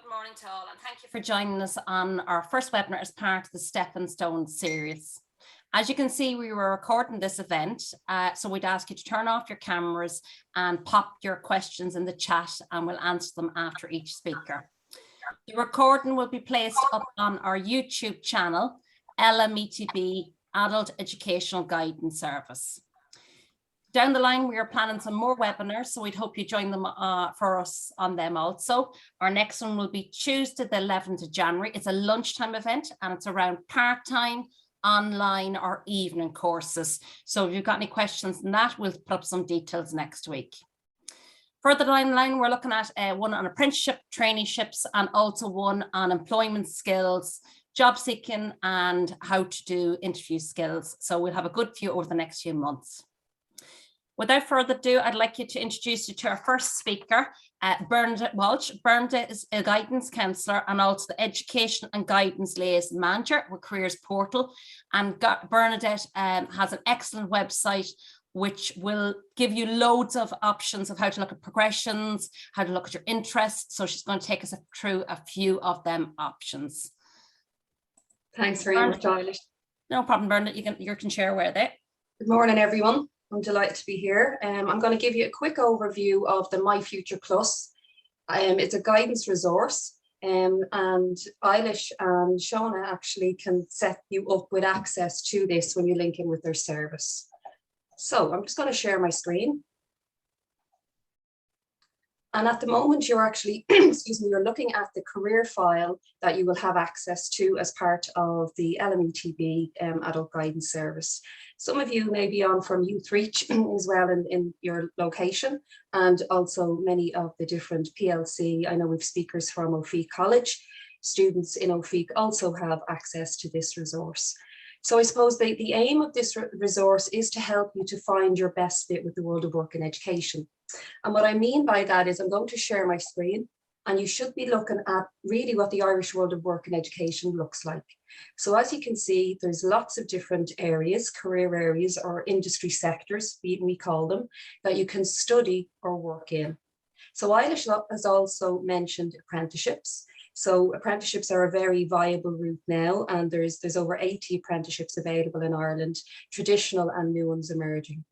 Good morning to all, and thank you for joining us on our first webinar as part of the Stepping Stone series. As you can see, we were recording this event, so we'd ask you to turn off your cameras and pop your questions in the chat, and we'll answer them after each speaker. The recording will be placed up on our YouTube channel, LMETB Adult Educational Guidance Service. Down the line, we are planning some more webinars, so we'd hope you join them for us on them also. Our next one will be Tuesday, the 11th of January. It's a lunchtime event, and it's around part-time, online or evening courses. So if you've got any questions on that, we'll put up some details next week. Further down the line, we're looking at one on apprenticeship, traineeships, and also one on employment skills, job seeking, and how to do interview skills. So we'll have a good few over the next few months. Without further ado, I'd like you to introduce you to our first speaker, Bernadette Walsh. Bernadette is a guidance counsellor and also the Education and Guidance Liaison Manager with Careers Portal. And Bernadette has an excellent website which will give you loads of options of how to look at progressions, how to look at your interests. So she's going to take us through a few of them options. Thanks very much, Eilish. No problem, Bernadette. You can share where they. Good morning, everyone. I'm delighted to be here. I'm going to give you a quick overview of the My Future Plus. It's a guidance resource, and Eilish and Shauna actually can set you up with access to this when you link in with their service. So I'm just going to share my screen. And at the moment, you're actually, excuse me, you're looking at the career file that you will have access to as part of the LMETB Adult Guidance Service. Some of you may be on from Youth Reach as well in your location, and also many of the different PLC. I know we've speakers from O'Feek College. Students in O'Feek also have access to this resource. So I suppose the aim of this resource is to help you to find your best fit with the world of work and education. And what I mean by that is I'm going to share my screen, and you should be looking at really what the Irish world of work and education looks like. So as you can see, there's lots of different areas, career areas or industry sectors, we call them, that you can study or work in. So Eilish has also mentioned apprenticeships. So apprenticeships are a very viable route now, and there's over 80 apprenticeships available in Ireland, traditional and new ones emerging.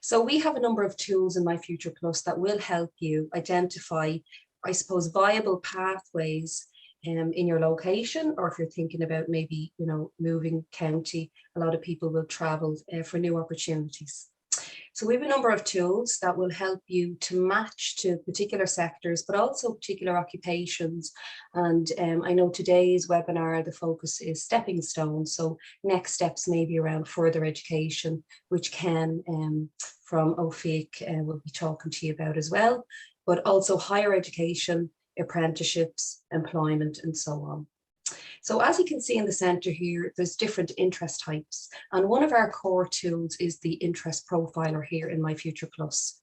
So we have a number of tools in My Future Plus that will help you identify, I suppose, viable pathways in your location, or if you're thinking about maybe, moving county, a lot of people will travel for new opportunities. So we have a number of tools that will help you to match to particular sectors, but also particular occupations. And I know today's webinar, the focus is stepping stones. So next steps may be around further education, which Ken from O'Feek will be talking to you about as well, but also higher education, apprenticeships, employment, and so on. So as you can see in the center here, there's different interest types. And one of our core tools is the interest profiler here in My Future Plus.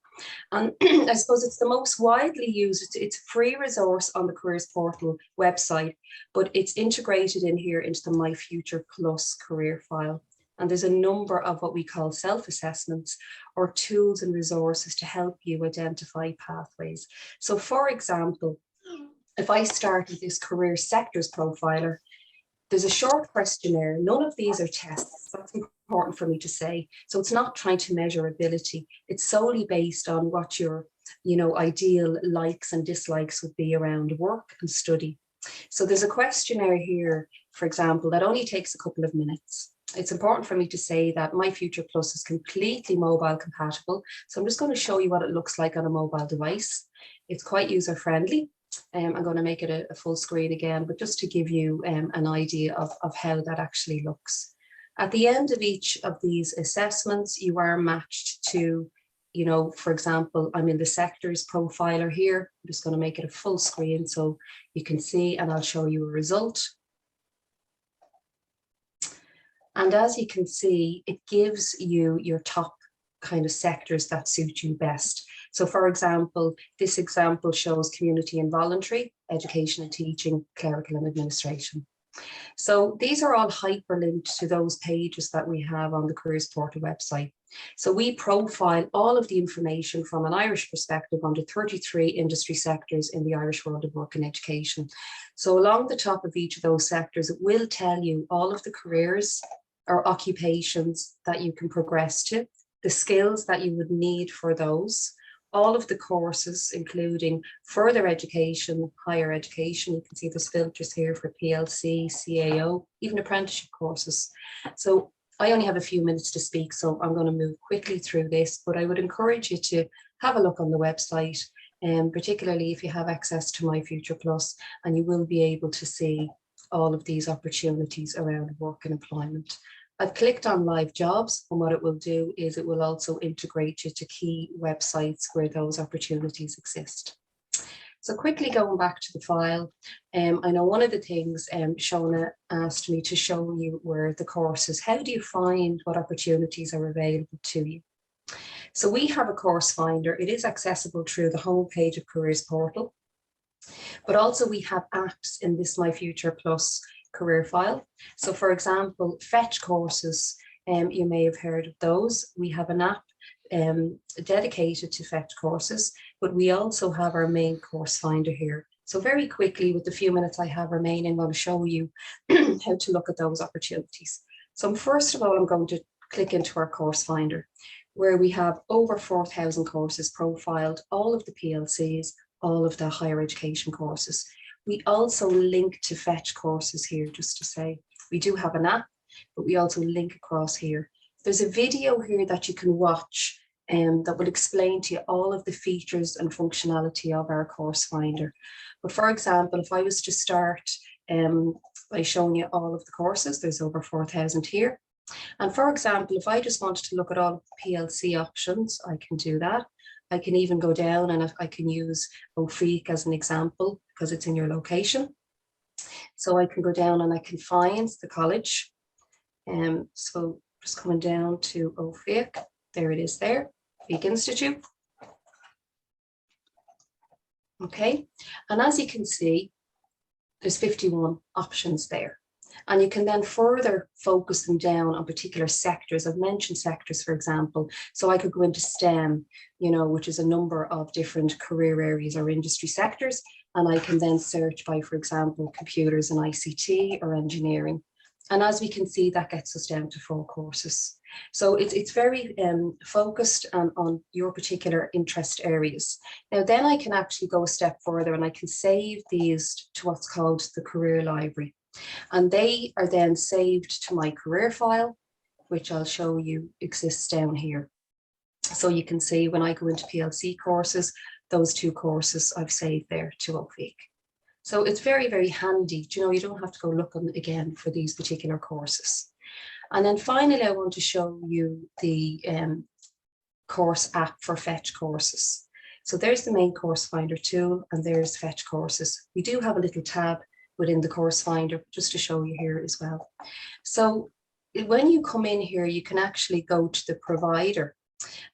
And I suppose it's the most widely used, it's a free resource on the Careers Portal website, but it's integrated in here into the My Future Plus career file. And there's a number of what we call self-assessments or tools and resources to help you identify pathways. So for example, if I start with this career sectors profiler, there's a short questionnaire. None of these are tests. That's important for me to say. So it's not trying to measure ability. It's solely based on what your, ideal likes and dislikes would be around work and study. So there's a questionnaire here, for example, that only takes a couple of minutes. It's important for me to say that My Future Plus is completely mobile compatible. So I'm just going to show you what it looks like on a mobile device. It's quite user friendly. I'm going to make it a full screen again, but just to give you an idea of how that actually looks. At the end of each of these assessments, you are matched to, for example, I'm in the sectors profiler here. I'm just going to make it a full screen so you can see, and I'll show you a result. And as you can see, it gives you your top kind of sectors that suit you best. So for example, this example shows community and voluntary, education and teaching, clerical and administration. So these are all hyperlinked to those pages that we have on the Careers Portal website. So we profile all of the information from an Irish perspective on the 33 industry sectors in the Irish world of work and education. So along the top of each of those sectors, it will tell you all of the careers or occupations that you can progress to, the skills that you would need for those, all of the courses, including further education, higher education. You can see there's filters here for PLC, CAO, even apprenticeship courses. So I only have a few minutes to speak, so I'm going to move quickly through this, but I would encourage you to have a look on the website, and particularly if you have access to My Future Plus, and you will be able to see all of these opportunities around work and employment. I've clicked on live jobs, and what it will do is it will also integrate you to key websites where those opportunities exist. So quickly going back to the file, I know one of the things Shona asked me to show you were the courses. How do you find what opportunities are available to you? So we have a course finder. It is accessible through the homepage of Careers Portal, but also we have apps in this My Future Plus career file. So for example, Fetch courses, you may have heard of those. We have an app dedicated to Fetch courses, but we also have our main course finder here. So very quickly, with the few minutes I have remaining, I'm going to show you how to look at those opportunities. So first of all, I'm going to click into our course finder, where we have over 4,000 courses profiled, all of the PLCs, all of the higher education courses. We also link to Fetch courses here, just to say. We do have an app, but we also link across here. There's a video here that you can watch that will explain to you all of the features and functionality of our course finder. But for example, if I was to start by showing you all of the courses, there's over 4,000 here. And for example, if I just wanted to look at all of the PLC options, I can do that. I can even go down and I can use OFIC as an example because it's in your location. So I can go down and I can find the college. So just coming down to OFIC, there it is there, OFIC Institute. Okay, and as you can see, there's 51 options there. And you can then further focus them down on particular sectors. I've mentioned sectors, for example, so I could go into STEM, which is a number of different career areas or industry sectors. And I can then search by, for example, computers and ICT or engineering. And as we can see, that gets us down to 4 courses. So it's very focused on your particular interest areas. Now, then I can actually go a step further and I can save these to what's called the career library. And they are then saved to my career file, which I'll show you exists down here. So you can see when I go into PLC courses, those 2 courses I've saved there to OFIC. So it's very, very handy. You don't have to go looking again for these particular courses. And then finally, I want to show you the course app for Fetch courses. So there's the main course finder tool, and there's Fetch courses. We do have a little tab within the course finder, just to show you here as well. So when you come in here, you can actually go to the provider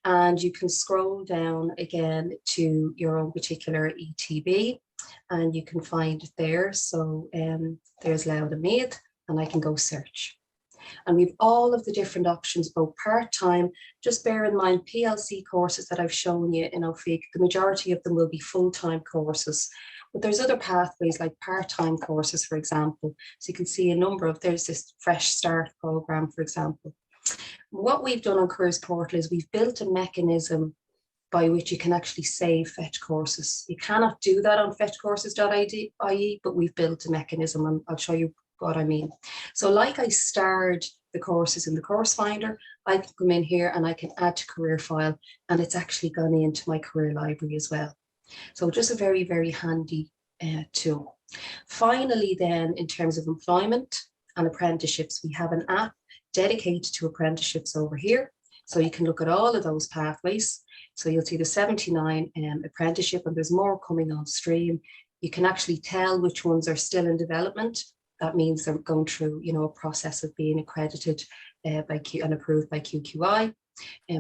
and you can scroll down again to your own particular ETB and you can find it there. So there's Loud and Meath, and I can go search. And we've all of the different options, both part-time. Just bear in mind, PLC courses that I've shown you in OFIC, the majority of them will be full-time courses. But there's other pathways like part-time courses, for example. So you can see a number of, there's this Fresh Start program, for example. What we've done on Careers Portal is we've built a mechanism by which you can actually save Fetch courses. You cannot do that on fetchcourses.ie, but we've built a mechanism, and I'll show you what I mean. So like I starred the courses in the course finder, I can come in here and I can add to career file, and it's actually gone into my career library as well. So just a very, very handy tool. Finally, then, in terms of employment and apprenticeships, we have an app dedicated to apprenticeships over here. So you can look at all of those pathways. So you'll see the 79 apprenticeship, and there's more coming on stream. You can actually tell which ones are still in development. That means they're going through, a process of being accredited and approved by QQI.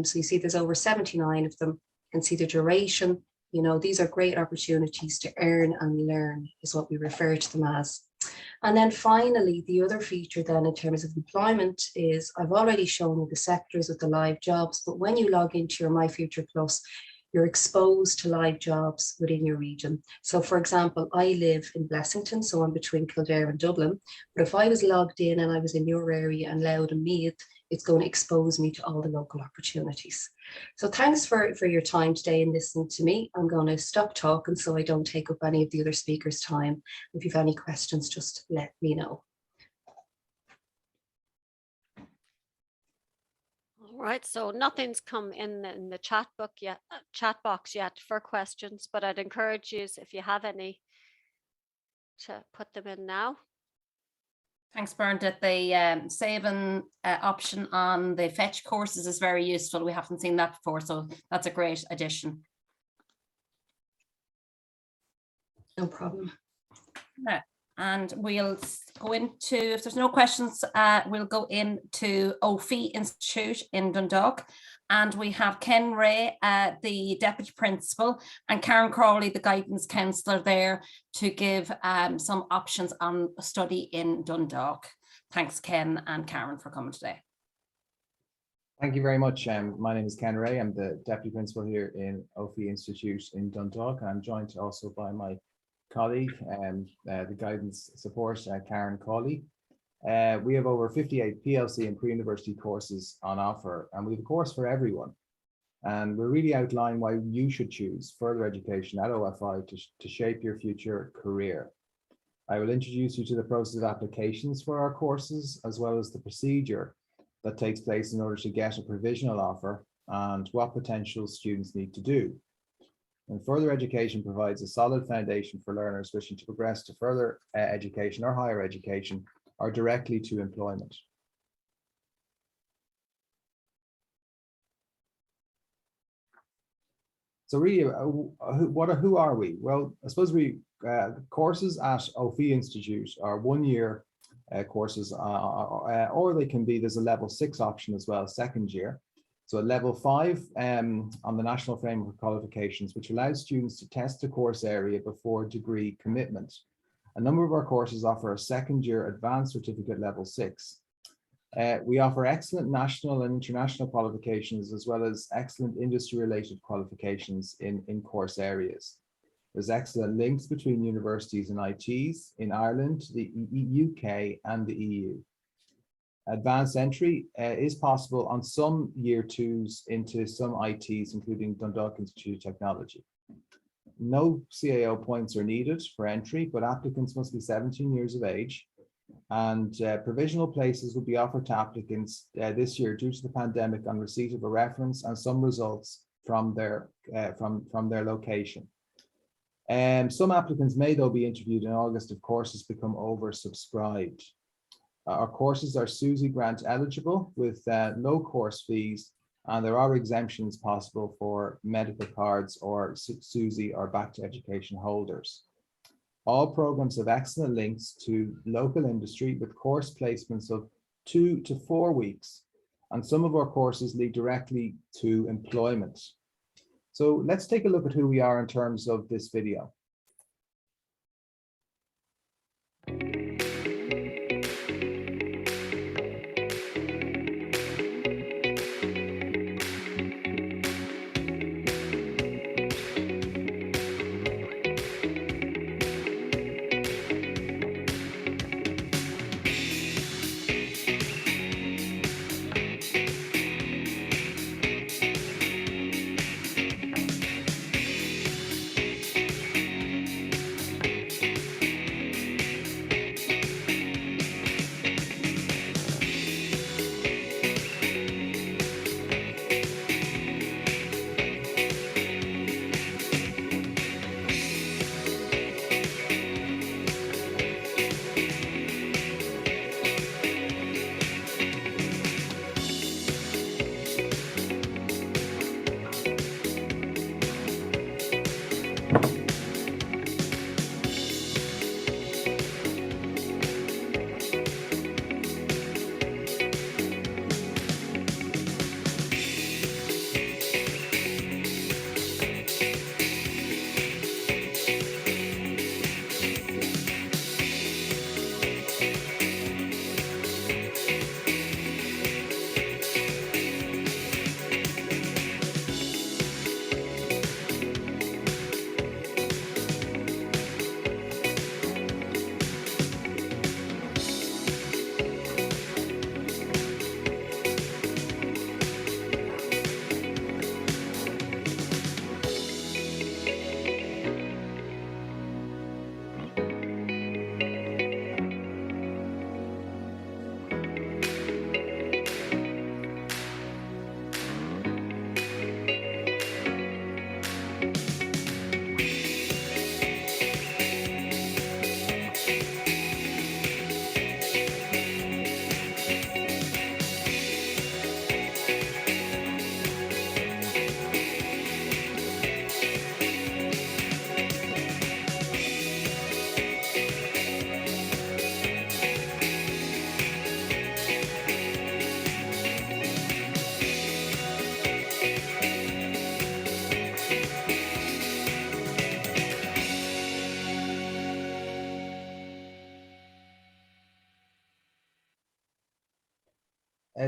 So you see there's over 79 of them. You can see the duration. These are great opportunities to earn and learn, is what we refer to them as. And then finally, the other feature then in terms of employment is I've already shown you the sectors of the live jobs, but when you log into your My Future Plus, you're exposed to live jobs within your region. So for example, I live in Blessington, so I'm between Kildare and Dublin. But if I was logged in and I was in your area and Louth and Meath, it's going to expose me to all the local opportunities. So thanks for your time today and listening to me. I'm going to stop talking so I don't take up any of the other speakers' time. If you've any questions, just let me know. All right, so nothing's come in the chat box yet for questions, but I'd encourage you, if you have any, to put them in now. Thanks, Bernadette. The saving option on the fetch courses is very useful. We haven't seen that before, so that's a great addition. No problem. Yeah. And we'll go into, if there's no questions, we'll go into OFI Institute in Dundalk. And we have Ken Ray, the Deputy Principal, and Karen Crawley, the Guidance Counsellor there to give some options on study in Dundalk. Thanks, Ken and Karen, for coming today. Thank you very much. My name is Ken Ray. I'm the Deputy Principal here in OFI Institute in Dundalk. I'm joined also by my colleague, the guidance support, Karen Cawley. We have over 58 PLC and pre-university courses on offer, and we have a course for everyone. And we're really outlining why you should choose further education at OFI to shape your future career. I will introduce you to the process of applications for our courses, as well as the procedure that takes place in order to get a provisional offer and what potential students need to do. And further education provides a solid foundation for learners wishing to progress to further education or higher education or directly to employment. So really, who are we? Well, I suppose we courses at OFI Institute are 1 year courses, or they can be, there's a level 6 option as well, second year. So at level 5 on the National Framework Qualifications, which allows students to test the course area before degree commitment. A number of our courses offer a second year advanced certificate level 6. We offer excellent national and international qualifications, as well as excellent industry related qualifications in course areas. There's excellent links between universities and ITs in Ireland, the UK and the EU. Advanced entry is possible on some year 2s into some ITs, including Dundalk Institute of Technology. No CAO points are needed for entry, but applicants must be 17 years of age, and provisional places will be offered to applicants this year due to the pandemic on receipt of a reference and some results from their location. Some applicants may though be interviewed in August if courses become oversubscribed. Our courses are SUSI grant eligible with low course fees, and there are exemptions possible for medical cards or SUSI or back to education holders. All programs have excellent links to local industry with course placements of 2 to 4 weeks, and some of our courses lead directly to employment. So let's take a look at who we are in terms of this video.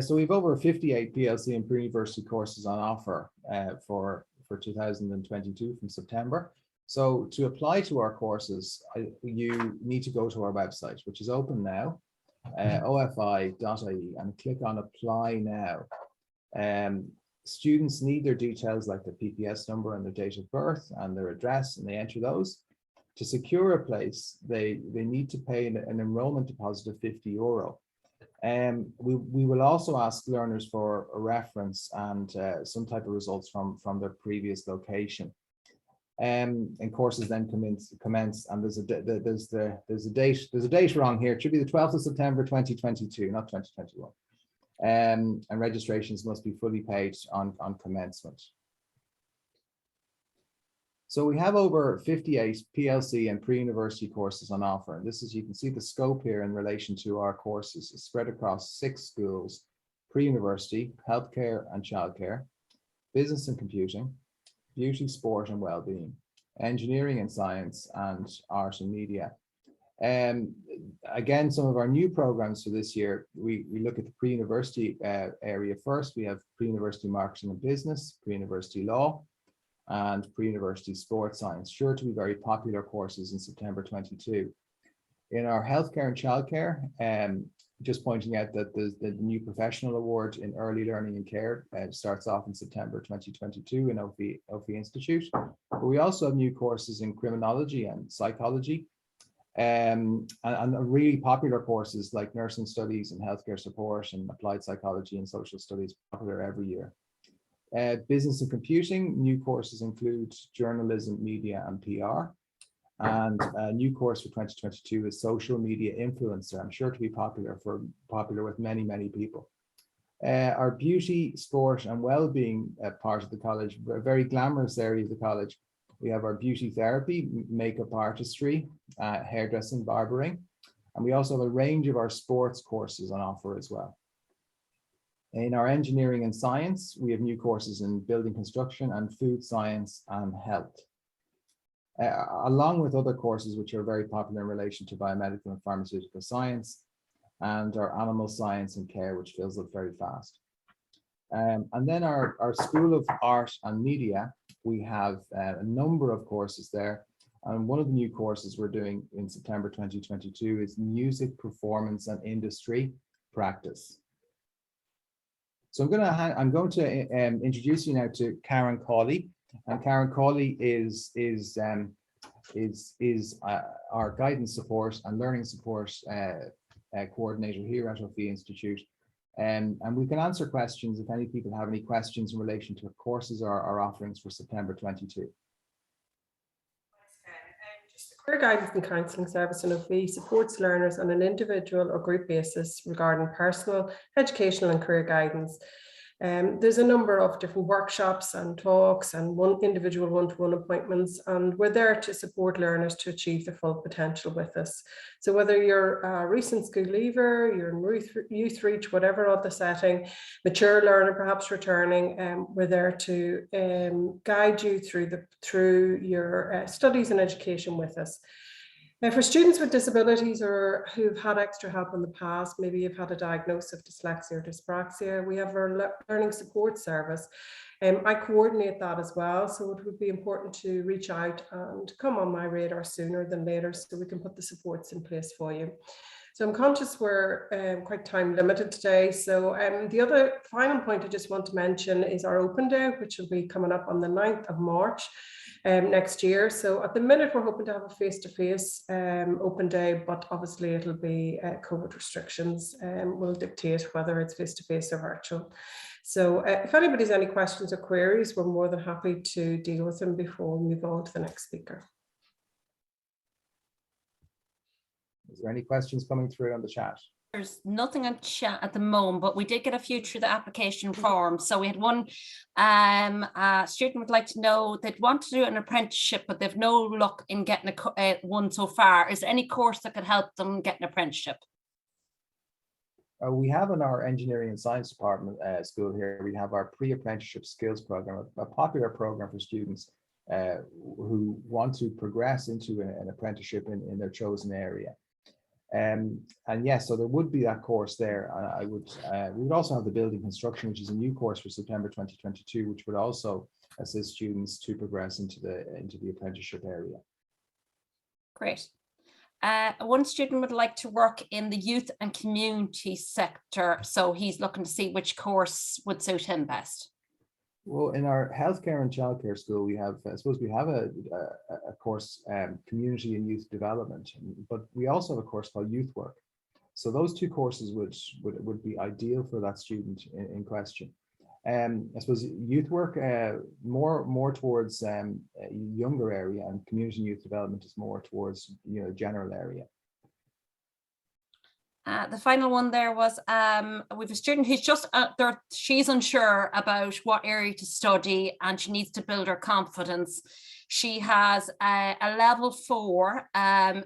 So we've over 58 PLC and pre-university courses on offer for 2022 from September. So to apply to our courses, you need to go to our website, which is open now, ofi.ie, and click on apply now. Students need their details like their PPS number and their date of birth and their address, and they enter those. To secure a place, they need to pay an enrollment deposit of €50. We will also ask learners for a reference and some type of results from their previous location. And courses then commence, and there's a date wrong here. It should be the 12th of September 2022, not 2021. And registrations must be fully paid on commencement. So we have over 58 PLC and pre-university courses on offer. And this is, you can see the scope here in relation to our courses. It's spread across 6 schools: pre-university, healthcare and childcare, business and computing, beauty, sport and well-being, engineering and science, and art and media. Again, some of our new programs for this year, we look at the pre-university area first. We have pre-university marketing and business, pre-university law, and pre-university sports science, sure to be very popular courses in September 22. In our healthcare and childcare, just pointing out that the new professional award in early learning and care starts off in September 2022 in OFI Institute. But we also have new courses in criminology and psychology, and really popular courses like nursing studies and healthcare support and applied psychology and social studies, popular every year. Business and computing, new courses include journalism, media and PR. And a new course for 2022 is social media influencer. I'm sure to be popular with many people. Our beauty, sport and well-being part of the college, a very glamorous area of the college. We have our beauty therapy, makeup artistry, hairdressing, barbering, and we also have a range of our sports courses on offer as well. In our engineering and science, we have new courses in building construction and food science and health. Along with other courses which are very popular in relation to biomedical and pharmaceutical science, and our animal science and care, which fills up very fast. And then our School of Art and Media, we have a number of courses there. And one of the new courses we're doing in September 2022 is Music, Performance and Industry Practice. So I'm going to introduce you now to Karen Cawley. And Karen Cawley is our guidance support and learning support coordinator here at OFI Institute. And we can answer questions if any people have any questions in relation to courses or our offerings for September 22. Just the Career Guidance and Counselling Service in OFI supports learners on an individual or group basis regarding personal, educational and career guidance. There's a number of different workshops and talks and individual one-to-one appointments, and we're there to support learners to achieve their full potential with us. So whether you're a recent school leaver, you're in youth reach, whatever other setting, mature learner perhaps returning, we're there to guide you through your studies and education with us. Now, for students with disabilities or who've had extra help in the past, maybe you've had a diagnosis of dyslexia or dyspraxia, we have our learning support service. I coordinate that as well, so it would be important to reach out and come on my radar sooner than later so we can put the supports in place for you. So I'm conscious we're quite time limited today. So the other final point I just want to mention is our open day, which will be coming up on the 9th of March. Next year. So at the minute, we're hoping to have a face-to-face open day, but obviously it'll be COVID restrictions will dictate whether it's face-to-face or virtual. So if anybody's any questions or queries, we're more than happy to deal with them before we move on to the next speaker. Is there any questions coming through on the chat? There's nothing on chat at the moment, but we did get a few through the application form. So we had one student would like to know they'd want to do an apprenticeship, but they've no luck in getting one so far. Is there any course that could help them get an apprenticeship? We have in our engineering and science department school here, we have our pre-apprenticeship skills program, a popular program for students who want to progress into an apprenticeship in their chosen area. And yes, so there would be that course there. We would also have the building construction, which is a new course for September 2022, which would also assist students to progress into the apprenticeship area. Great. One student would like to work in the youth and community sector, so he's looking to see which course would suit him best. Well, in our healthcare and childcare school, we have, I suppose, we have a course, community and youth development, but we also have a course called youth work. So those two courses would be ideal for that student in question. I suppose youth work more towards a younger area, and community and youth development is more towards general area. The final one there was with a student who's just there. She's unsure about what area to study, and she needs to build her confidence. She has a level 4,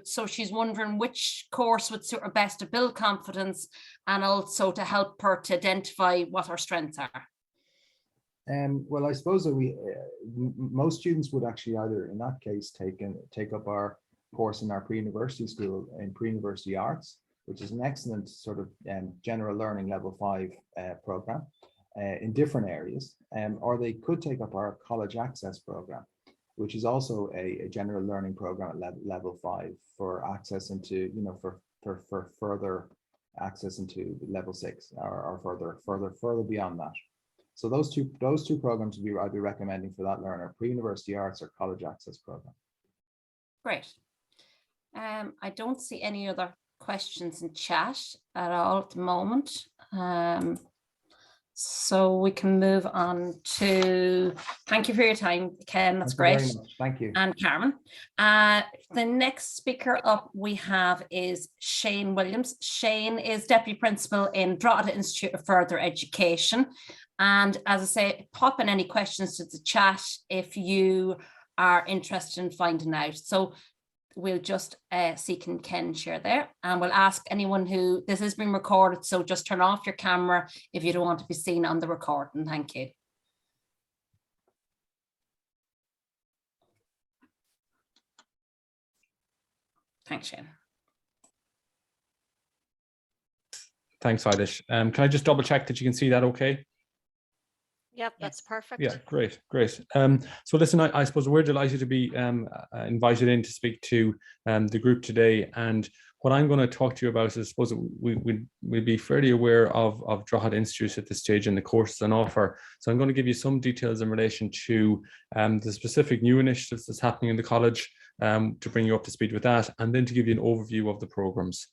so she's wondering which course would suit her best to build confidence and also to help her to identify what her strengths are. Well, I suppose that most students would actually either, in that case, take up our course in our pre-university school in pre-university arts, which is an excellent sort of general learning level 5 program in different areas, or they could take up our college access program, which is also a general learning program at level 5 for access into, for further access into level 6 or further beyond that. So those two programs I'd be recommending for that learner: pre-university arts or college access program. Great. I don't see any other questions in chat at all at the moment. So we can move on to, thank you for your time, Ken, that's great. Thank you. And Carmen. The next speaker up we have is Shane Williams. Shane is Deputy Principal in Drogheda Institute of Further Education. And as I say, pop in any questions to the chat if you are interested in finding out. So we'll just see can Ken share there, and we'll ask anyone who, this is being recorded, so just turn off your camera if you don't want to be seen on the recording. Thank you. Thanks, Shane. Thanks, Eilish. Can I just double check that you can see that okay? Yep, that's perfect. Yeah, great. So listen, I suppose we're delighted to be invited in to speak to the group today. And what I'm going to talk to you about is, I suppose, we'll be fairly aware of Drogheda Institute at this stage and the courses on offer. So I'm going to give you some details in relation to the specific new initiatives that's happening in the college, to bring you up to speed with that, and then to give you an overview of the programs.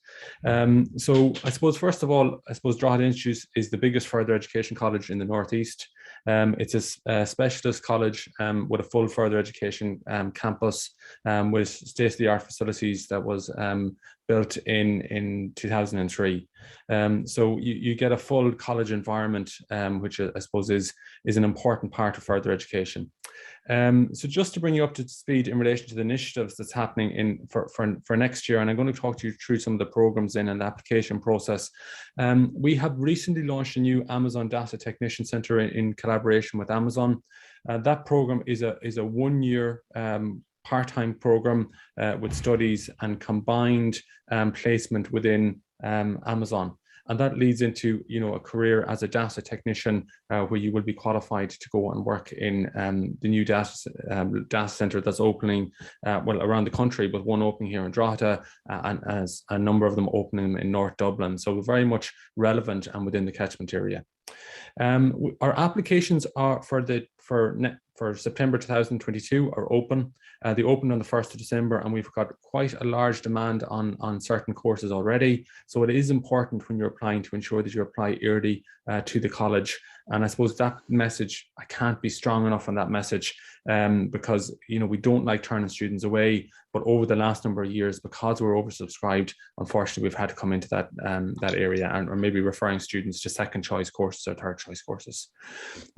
So I suppose, first of all, Drogheda Institute is the biggest further education college in the Northeast. It's a specialist college with a full further education campus with state-of-the-art facilities that was built in 2003. So you get a full college environment, which I suppose is an important part of further education. So just to bring you up to speed in relation to the initiatives that's happening for next year, and I'm going to talk to you through some of the programs in and the application process. We have recently launched a new Amazon Data Technician Center in collaboration with Amazon. That program is a 1-year part-time program with studies and combined placement within Amazon. And that leads into, a career as a data technician where you will be qualified to go and work in the new data center that's opening around the country, but one opening here in Drogheda and as a number of them opening in North Dublin. So very much relevant and within the catchment area. Our applications are for September 2022 are open. They opened on the 1st of December, and we've got quite a large demand on certain courses already. So it is important when you're applying to ensure that you apply early to the college. And I suppose that message, I can't be strong enough on that message because, we don't like turning students away. But over the last number of years, because we're oversubscribed, unfortunately, we've had to come into that area or maybe referring students to second choice courses or third choice courses.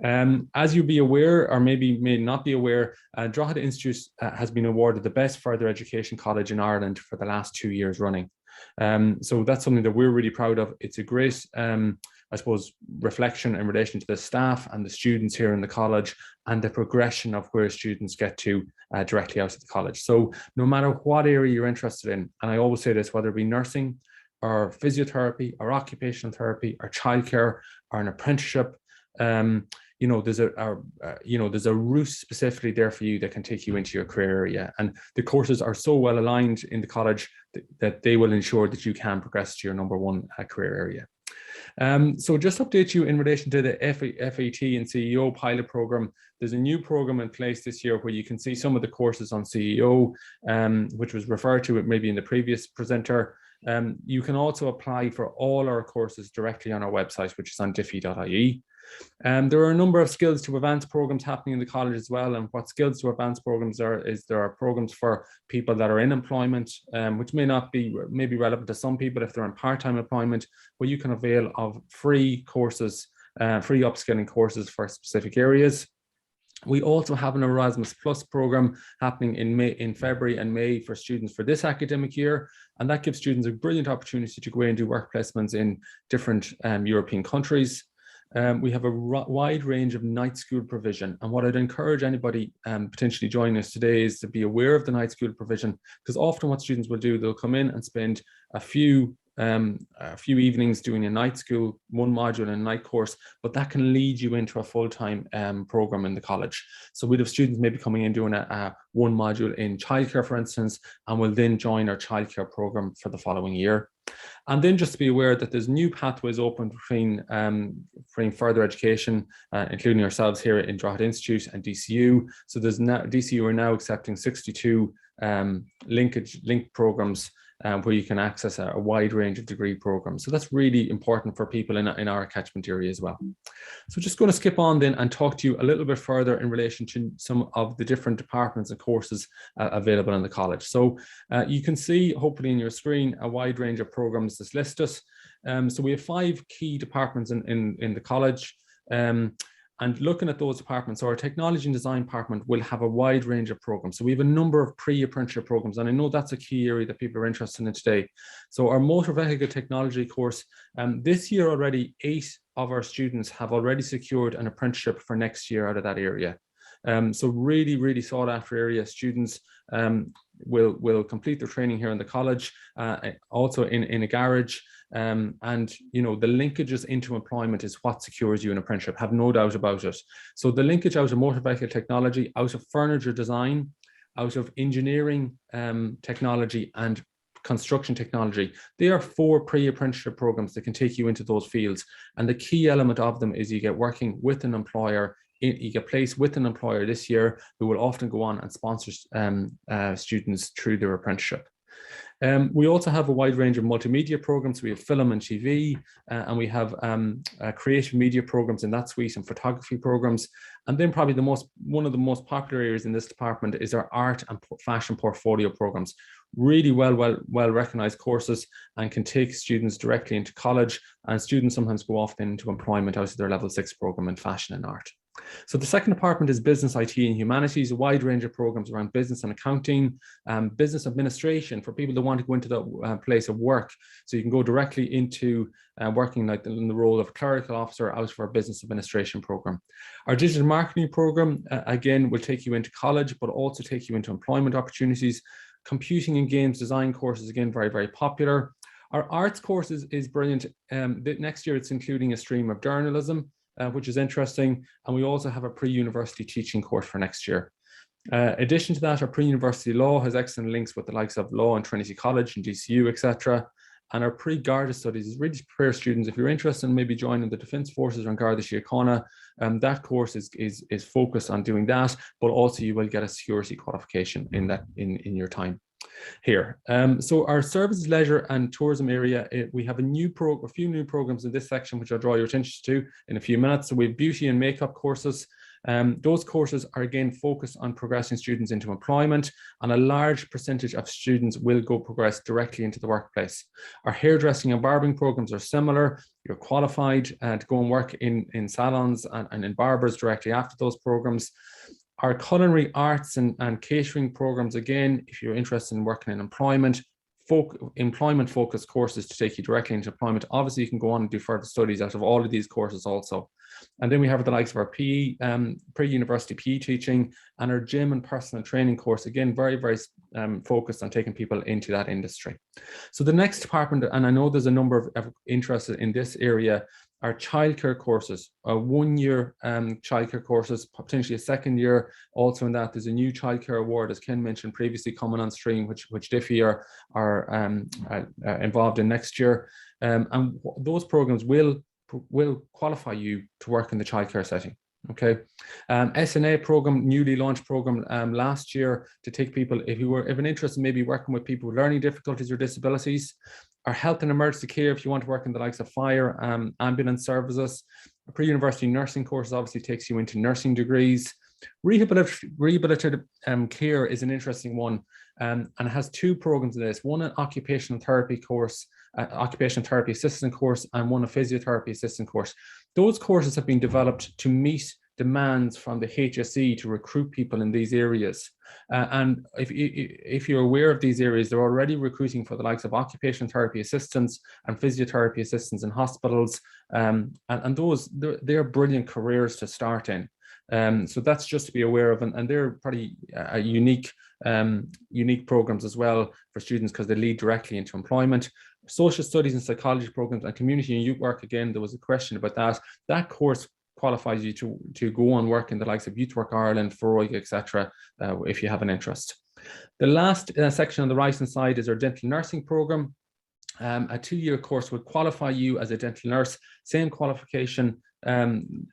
As you'll be aware, or maybe may not be aware, Drogheda Institute has been awarded the best further education college in Ireland for the last 2 years running. So that's something that we're really proud of. It's a great, I suppose, reflection in relation to the staff and the students here in the college and the progression of where students get to directly out of the college. So no matter what area you're interested in, and I always say this, whether it be nursing, or physiotherapy, or occupational therapy, or childcare, or an apprenticeship. You know, there's there's a route specifically there for you that can take you into your career area. And the courses are so well aligned in the college that they will ensure that you can progress to your number one career area. So just update you in relation to the FAT and CEO pilot program. There's a new program in place this year where you can see some of the courses on CEO, which was referred to maybe in the previous presenter. You can also apply for all our courses directly on our website, which is on diffie.ie. There are a number of skills to advance programs happening in the college as well. And what skills to advance programs are is there are programs for people that are in employment, which may not be maybe relevant to some people if they're in part-time employment, where you can avail of free courses, free upskilling courses for specific areas. We also have an Erasmus Plus program happening in February and May for students for this academic year. And that gives students a brilliant opportunity to go and do work placements in different European countries. We have a wide range of night school provision. And what I'd encourage anybody potentially joining us today is to be aware of the night school provision, because often what students will do, they'll come in and spend a few evenings doing a night school, one module in a night course, but that can lead you into a full-time program in the college. So we'd have students maybe coming in doing a one module in childcare, for instance, and will then join our childcare program for the following year. And then just to be aware that there's new pathways open between further education, including ourselves here in Drogheda Institute and DCU. So there's now, DCU are now accepting 62 linked programs where you can access a wide range of degree programs. So that's really important for people in our catchment area as well. So just going to skip on then and talk to you a little bit further in relation to some of the different departments and courses available in the college. So you can see hopefully in your screen a wide range of programs that's listed. So we have 5 key departments in the college. And looking at those departments, so our technology and design department will have a wide range of programs. So we have a number of pre-apprenticeship programs, and I know that's a key area that people are interested in today. So our motor vehicle technology course, this year already 8 of our students have already secured an apprenticeship for next year out of that area. So really, really sought after area. Students will complete their training here in the college, also in a garage. And you know, the linkages into employment is what secures you an apprenticeship, have no doubt about it. So the linkage out of motor vehicle technology, out of furniture design, out of engineering technology and construction technology, they are 4 pre-apprenticeship programs that can take you into those fields. And the key element of them is you get working with an employer. You get placed with an employer this year who will often go on and sponsor students through their apprenticeship. We also have a wide range of multimedia programs. We have film and TV, and we have creative media programs in that suite and photography programs. And then probably one of the most popular areas in this department is our art and fashion portfolio programs. Really well recognized courses and can take students directly into college, and students sometimes go off then into employment out of their level 6 program in fashion and art. So the second department is business, IT and humanities, a wide range of programs around business and accounting, business administration for people that want to go into the place of work. So you can go directly into working like in the role of clerical officer out for a business administration program. Our digital marketing program, again, will take you into college, but also take you into employment opportunities. Computing and games design courses, again, very, very popular. Our arts course is brilliant. Next year, it's including a stream of journalism, which is interesting. And we also have a pre-university teaching course for next year. Addition to that, our pre-university law has excellent links with the likes of Law and Trinity College and DCU, etc. And our pre-Garda studies is really to prepare students, if you're interested in maybe joining the Defence Forces or Garda Síochána, that course is focused on doing that, but also you will get a security qualification in your time here. So our services, leisure and tourism area, we have a few new programs in this section, which I'll draw your attention to in a few minutes. So we have beauty and makeup courses. Those courses are again focused on progressing students into employment, and a large percentage of students will go progress directly into the workplace. Our hairdressing and barbering programs are similar. You're qualified to go and work in salons and in barbers directly after those programs. Our culinary arts and catering programs, again, if you're interested in working in employment, employment focused courses to take you directly into employment. Obviously, you can go on and do further studies out of all of these courses also. And then we have the likes of our PE, pre-university PE teaching, and our gym and personal training course, again, very, very focused on taking people into that industry. So the next department, and I know there's a number of interested in this area, are childcare courses, 1 year childcare courses, potentially a second year. Also in that, there's a new childcare award, as Ken mentioned previously, coming on stream, which DIFI are involved in next year. And those programs will qualify you to work in the childcare setting. Okay, SNA program, newly launched program last year to take people, if you have an interest in maybe working with people with learning difficulties or disabilities. Our health and emergency care, if you want to work in the likes of fire, ambulance services. A pre-university nursing course obviously takes you into nursing degrees. Rehabilitative care is an interesting one, and it has 2 programs in this. One, an occupational therapy course, occupational therapy assistant course, and one, a physiotherapy assistant course. Those courses have been developed to meet demands from the HSE to recruit people in these areas. And if you're aware of these areas, they're already recruiting for the likes of occupational therapy assistants and physiotherapy assistants in hospitals. And those, they're brilliant careers to start in. So that's just to be aware of, and they're pretty unique programs as well for students because they lead directly into employment. Social studies and psychology programs and community and youth work, again, there was a question about that. That course qualifies you to go and work in the likes of Youth Work Ireland, FOROIG, etc., if you have an interest. The last section on the right hand side is our dental nursing program. A 2-year course would qualify you as a dental nurse, same qualification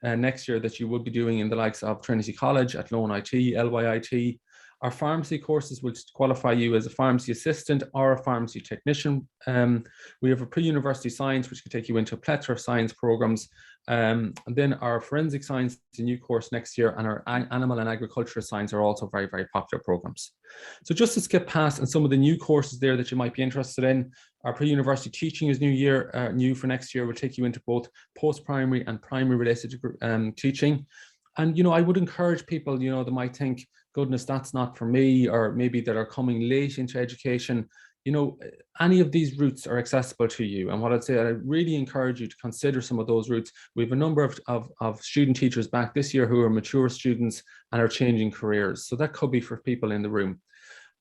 next year that you will be doing in the likes of Trinity College, Athlone IT, LYIT. Our pharmacy courses will qualify you as a pharmacy assistant or a pharmacy technician. We have a pre-university science, which can take you into a plethora of science programs. And then our forensic science is a new course next year, and our animal and agricultural science are also very, very popular programs. So just to skip past and some of the new courses there that you might be interested in, our pre-university teaching is new for next year. Will take you into both post-primary and primary related teaching. And, I would encourage people, that might think, goodness, that's not for me, or maybe that are coming late into education. Any of these routes are accessible to you. And what I'd say, I really encourage you to consider some of those routes. We have a number of student teachers back this year who are mature students and are changing careers. So that could be for people in the room.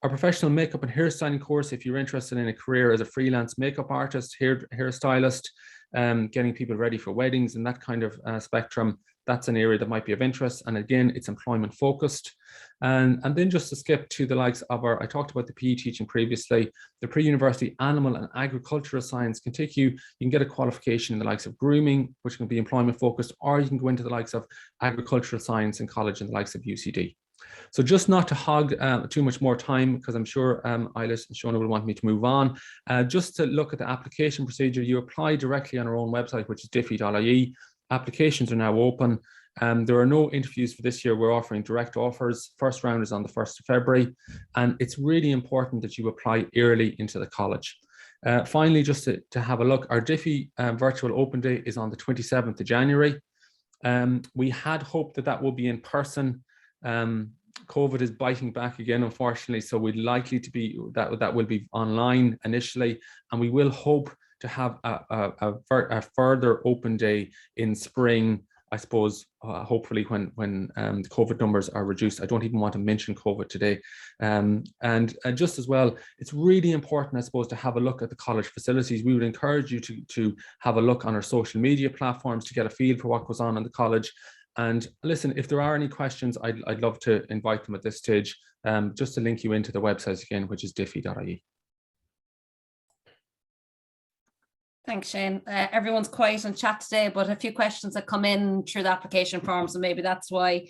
Our professional makeup and hairstyling course, if you're interested in a career as a freelance makeup artist, hairstylist, getting people ready for weddings and that kind of spectrum, that's an area that might be of interest. And again, it's employment focused. And then just to skip to the likes of I talked about the PE teaching previously, the pre-university animal and agricultural science can take you can get a qualification in the likes of grooming, which can be employment focused, or you can go into the likes of agricultural science in college and the likes of UCD. So just not to hog too much more time, because I'm sure Eilish and Shona will want me to move on. Just to look at the application procedure, you apply directly on our own website, which is diffie.ie. Applications are now open. There are no interviews for this year. We're offering direct offers. First round is on the 1st of February. And it's really important that you apply early into the college. Finally, just to have a look, our Diffie virtual open day is on the 27th of January. We had hoped that will be in person. COVID is biting back again, unfortunately, so we'd likely to be that will be online initially, and we will hope to have a further open day in spring, I suppose, hopefully when the COVID numbers are reduced. I don't even want to mention COVID today. And just as well, it's really important, I suppose, to have a look at the college facilities. We would encourage you to have a look on our social media platforms to get a feel for what goes on in the college. And listen, if there are any questions, I'd love to invite them at this stage, just to link you into the website again, which is diffie.ie. Thanks, Shane. Everyone's quiet in chat today, but a few questions that come in through the application forms, and maybe that's why.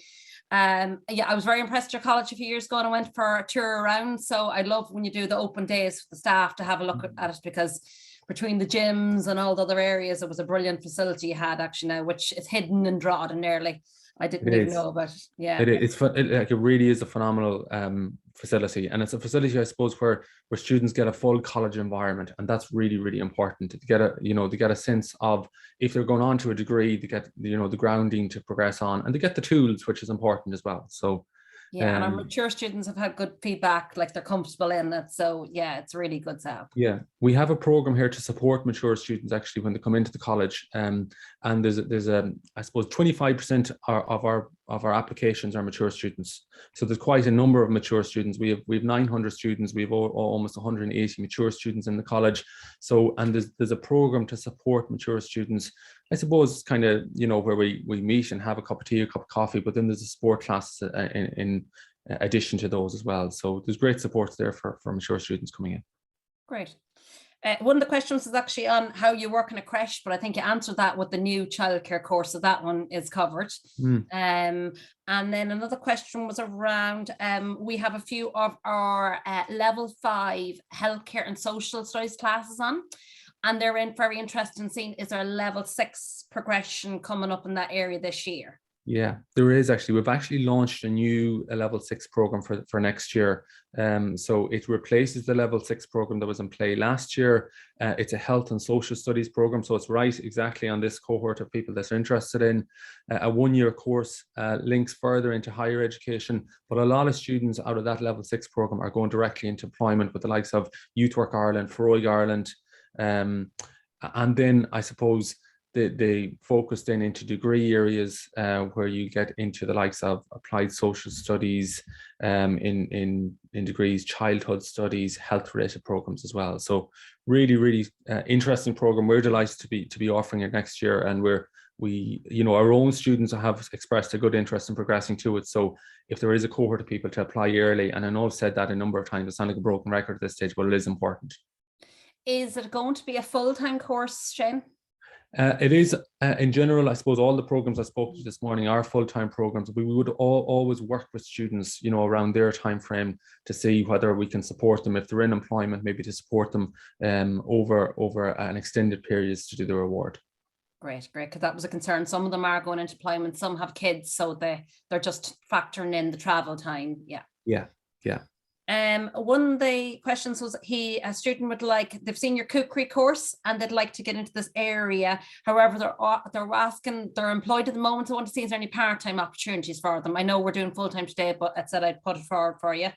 Yeah, I was very impressed at your college a few years ago, and I went for a tour around. So I love when you do the open days for the staff to have a look at it, because between the gyms and all the other areas, it was a brilliant facility you had actually now, which is hidden in Drogheda nearly. I didn't even know about it. Yeah, it really is a phenomenal facility, and it's a facility, I suppose, where students get a full college environment, and that's really, really important to get a sense of, if they're going on to a degree, they get the grounding to progress on, and they get the tools, which is important as well. So Yeah, and our mature students have had good feedback, like they're comfortable in it. So yeah, it's really good setup. Yeah, we have a program here to support mature students actually when they come into the college. And there's a I suppose 25% of our applications are mature students. So there's quite a number of mature students. We have 900 students. We have almost 180 mature students in the college. So, and there's a program to support mature students. I suppose kind of, you know, where we meet and have a cup of tea, a cup of coffee, but then there's a sport class in addition to those as well. So there's great supports there for mature students coming in. Great. One of the questions is actually on how you work in a creche, but I think you answered that with the new childcare course, so that one is covered. And then another question was around, we have a few of our level 5 healthcare and social studies classes on, and they're very interested in seeing, is there a level 6 progression coming up in that area this year? Yeah, there is actually. We've actually launched a new level 6 program for next year. So it replaces the level 6 program that was in play last year. It's a health and social studies program. So it's right exactly on this cohort of people that are interested in a 1-year course, links further into higher education. But a lot of students out of that level 6 program are going directly into employment with the likes of Youth Work Ireland, Feroig Ireland. And then I suppose they focus then into degree areas where you get into the likes of applied social studies, in degrees, childhood studies, health related programs as well. So really interesting program. We're delighted to be offering it next year, and we you know, our own students have expressed a good interest in progressing to it. So if there is a cohort of people to apply early, and I know I've said that a number of times, it's not like a broken record at this stage, but it is important. Is it going to be a full-time course, Shane? It is, in general, I suppose all the programs I spoke to this morning are full-time programs. We would always work with students, you know, around their time frame to see whether we can support them if they're in employment, maybe to support them over an extended period to do the reward. Great, because that was a concern. Some of them are going into employment, some have kids, so they're just factoring in the travel time. Yeah. One of the questions was a student would like, they've seen your cookery course and they'd like to get into this area. However, they're asking, they're employed at the moment. So I want to see if there's any part-time opportunities for them. I know we're doing full-time today, but I said I'd put it forward for you.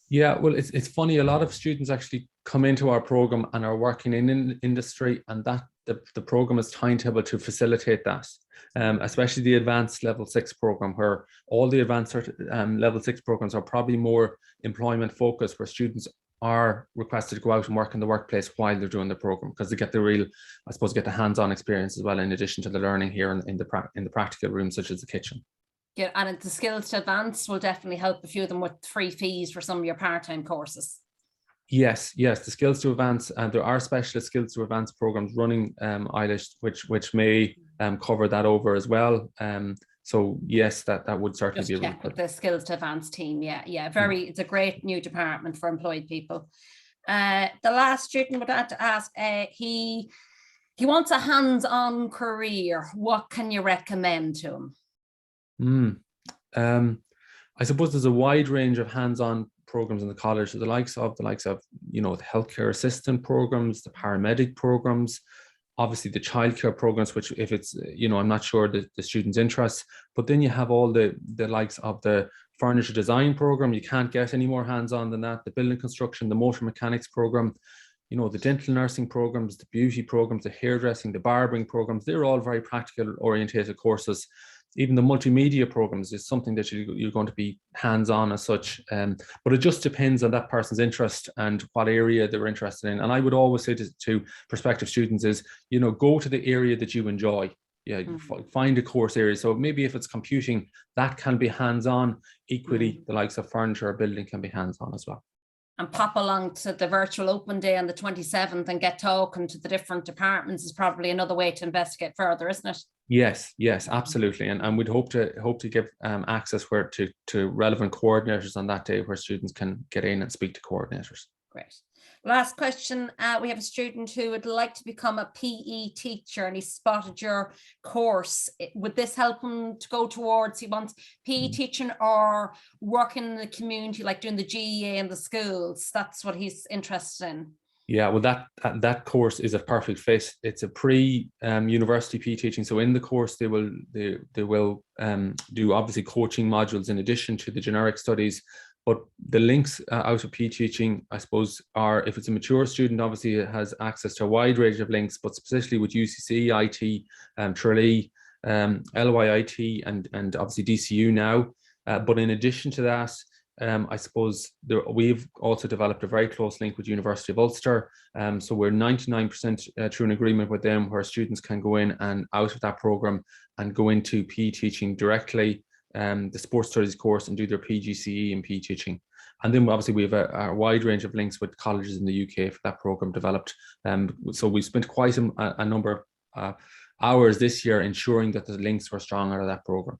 Yeah, well, it's funny. A lot of students actually come into our program and are working in industry, and that the program is timetable to facilitate that. Especially the advanced level 6 program, where all the advanced level 6 programs are probably more employment focused, where students are requested to go out and work in the workplace while they're doing the program, because they get the real, I suppose, get the hands-on experience as well, in addition to the learning here in the practical room, such as the kitchen. Yeah, and the skills to advance will definitely help a few of them with free fees for some of your part-time courses. Yes, the skills to advance, and there are specialist skills to advance programs running, Eilish, which may cover that over as well. So yes, that would certainly Just be check with the skills to advance team. It's a great new department for employed people. The last student would have to ask, he wants a hands-on career. What can you recommend to him? I suppose there's a wide range of hands-on programs in the college, the likes of you know, the healthcare assistant programs, the paramedic programs, obviously the childcare programs, which if it's, you know, I'm not sure the students' interests, but then you have all the likes of the furniture design program. You can't get any more hands-on than that. The building construction, the motor mechanics program, you know, the dental nursing programs, the beauty programs, the hairdressing, the barbering programs, they're all very practical orientated courses. Even the multimedia programs is something that you're going to be hands-on as such, but it just depends on that person's interest and what area they're interested in. And I would always say to prospective students is, you know, go to the area that you enjoy. Find a course area. So maybe if it's computing, that can be hands-on. Equally, the likes of furniture or building can be hands-on as well. And pop along to the virtual open day on the 27th and get talking to the different departments is probably another way to investigate further, isn't it? Yes, absolutely. And we'd hope to give access to relevant coordinators on that day, where students can get in and speak to coordinators. Great. Last question. We have a student who would like to become a PE teacher, and he spotted your course. Would this help him to go towards, he wants PE teaching or working in the community, like doing the GEA in the schools? That's what he's interested in. Yeah, well, that course is a perfect fit. It's a pre-university PE teaching. So in the course, they will do obviously coaching modules in addition to the generic studies. But the links out of PE teaching, I suppose, are if it's a mature student, obviously it has access to a wide range of links, but specifically with UCC, IT, Tralee, LYIT, and obviously DCU now. But in addition to that, I suppose we've also developed a very close link with University of Ulster. So we're 99% through an agreement with them where students can go in and out of that program and go into PE teaching directly, the sports studies course, and do their PGCE in PE teaching. And then obviously we have a wide range of links with colleges in the UK for that program developed. So we spent quite a number of hours this year ensuring that the links were strong out of that program.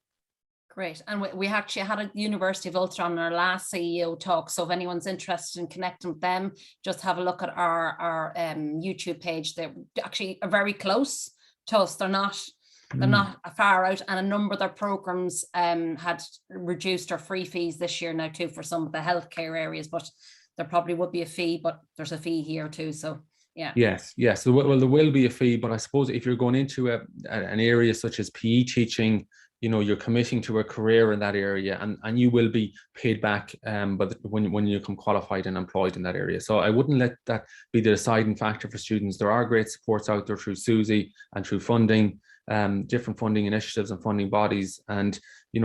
Great. And we actually had a University of Ulster on our last CEO talk. So if anyone's interested in connecting with them, just have a look at our YouTube page. They're actually very close to us. They're not far out, and a number of their programs had reduced or free fees this year now too for some of the healthcare areas, but there probably would be a fee, but there's a fee here too. So yeah. Yes. So well, there will be a fee, but I suppose if you're going into an area such as PE teaching, you're committing to a career in that area, and you will be paid back but when you become qualified and employed in that area. So I wouldn't let that be the deciding factor for students. There are great supports out there through SUSI and through funding, different funding initiatives and funding bodies, and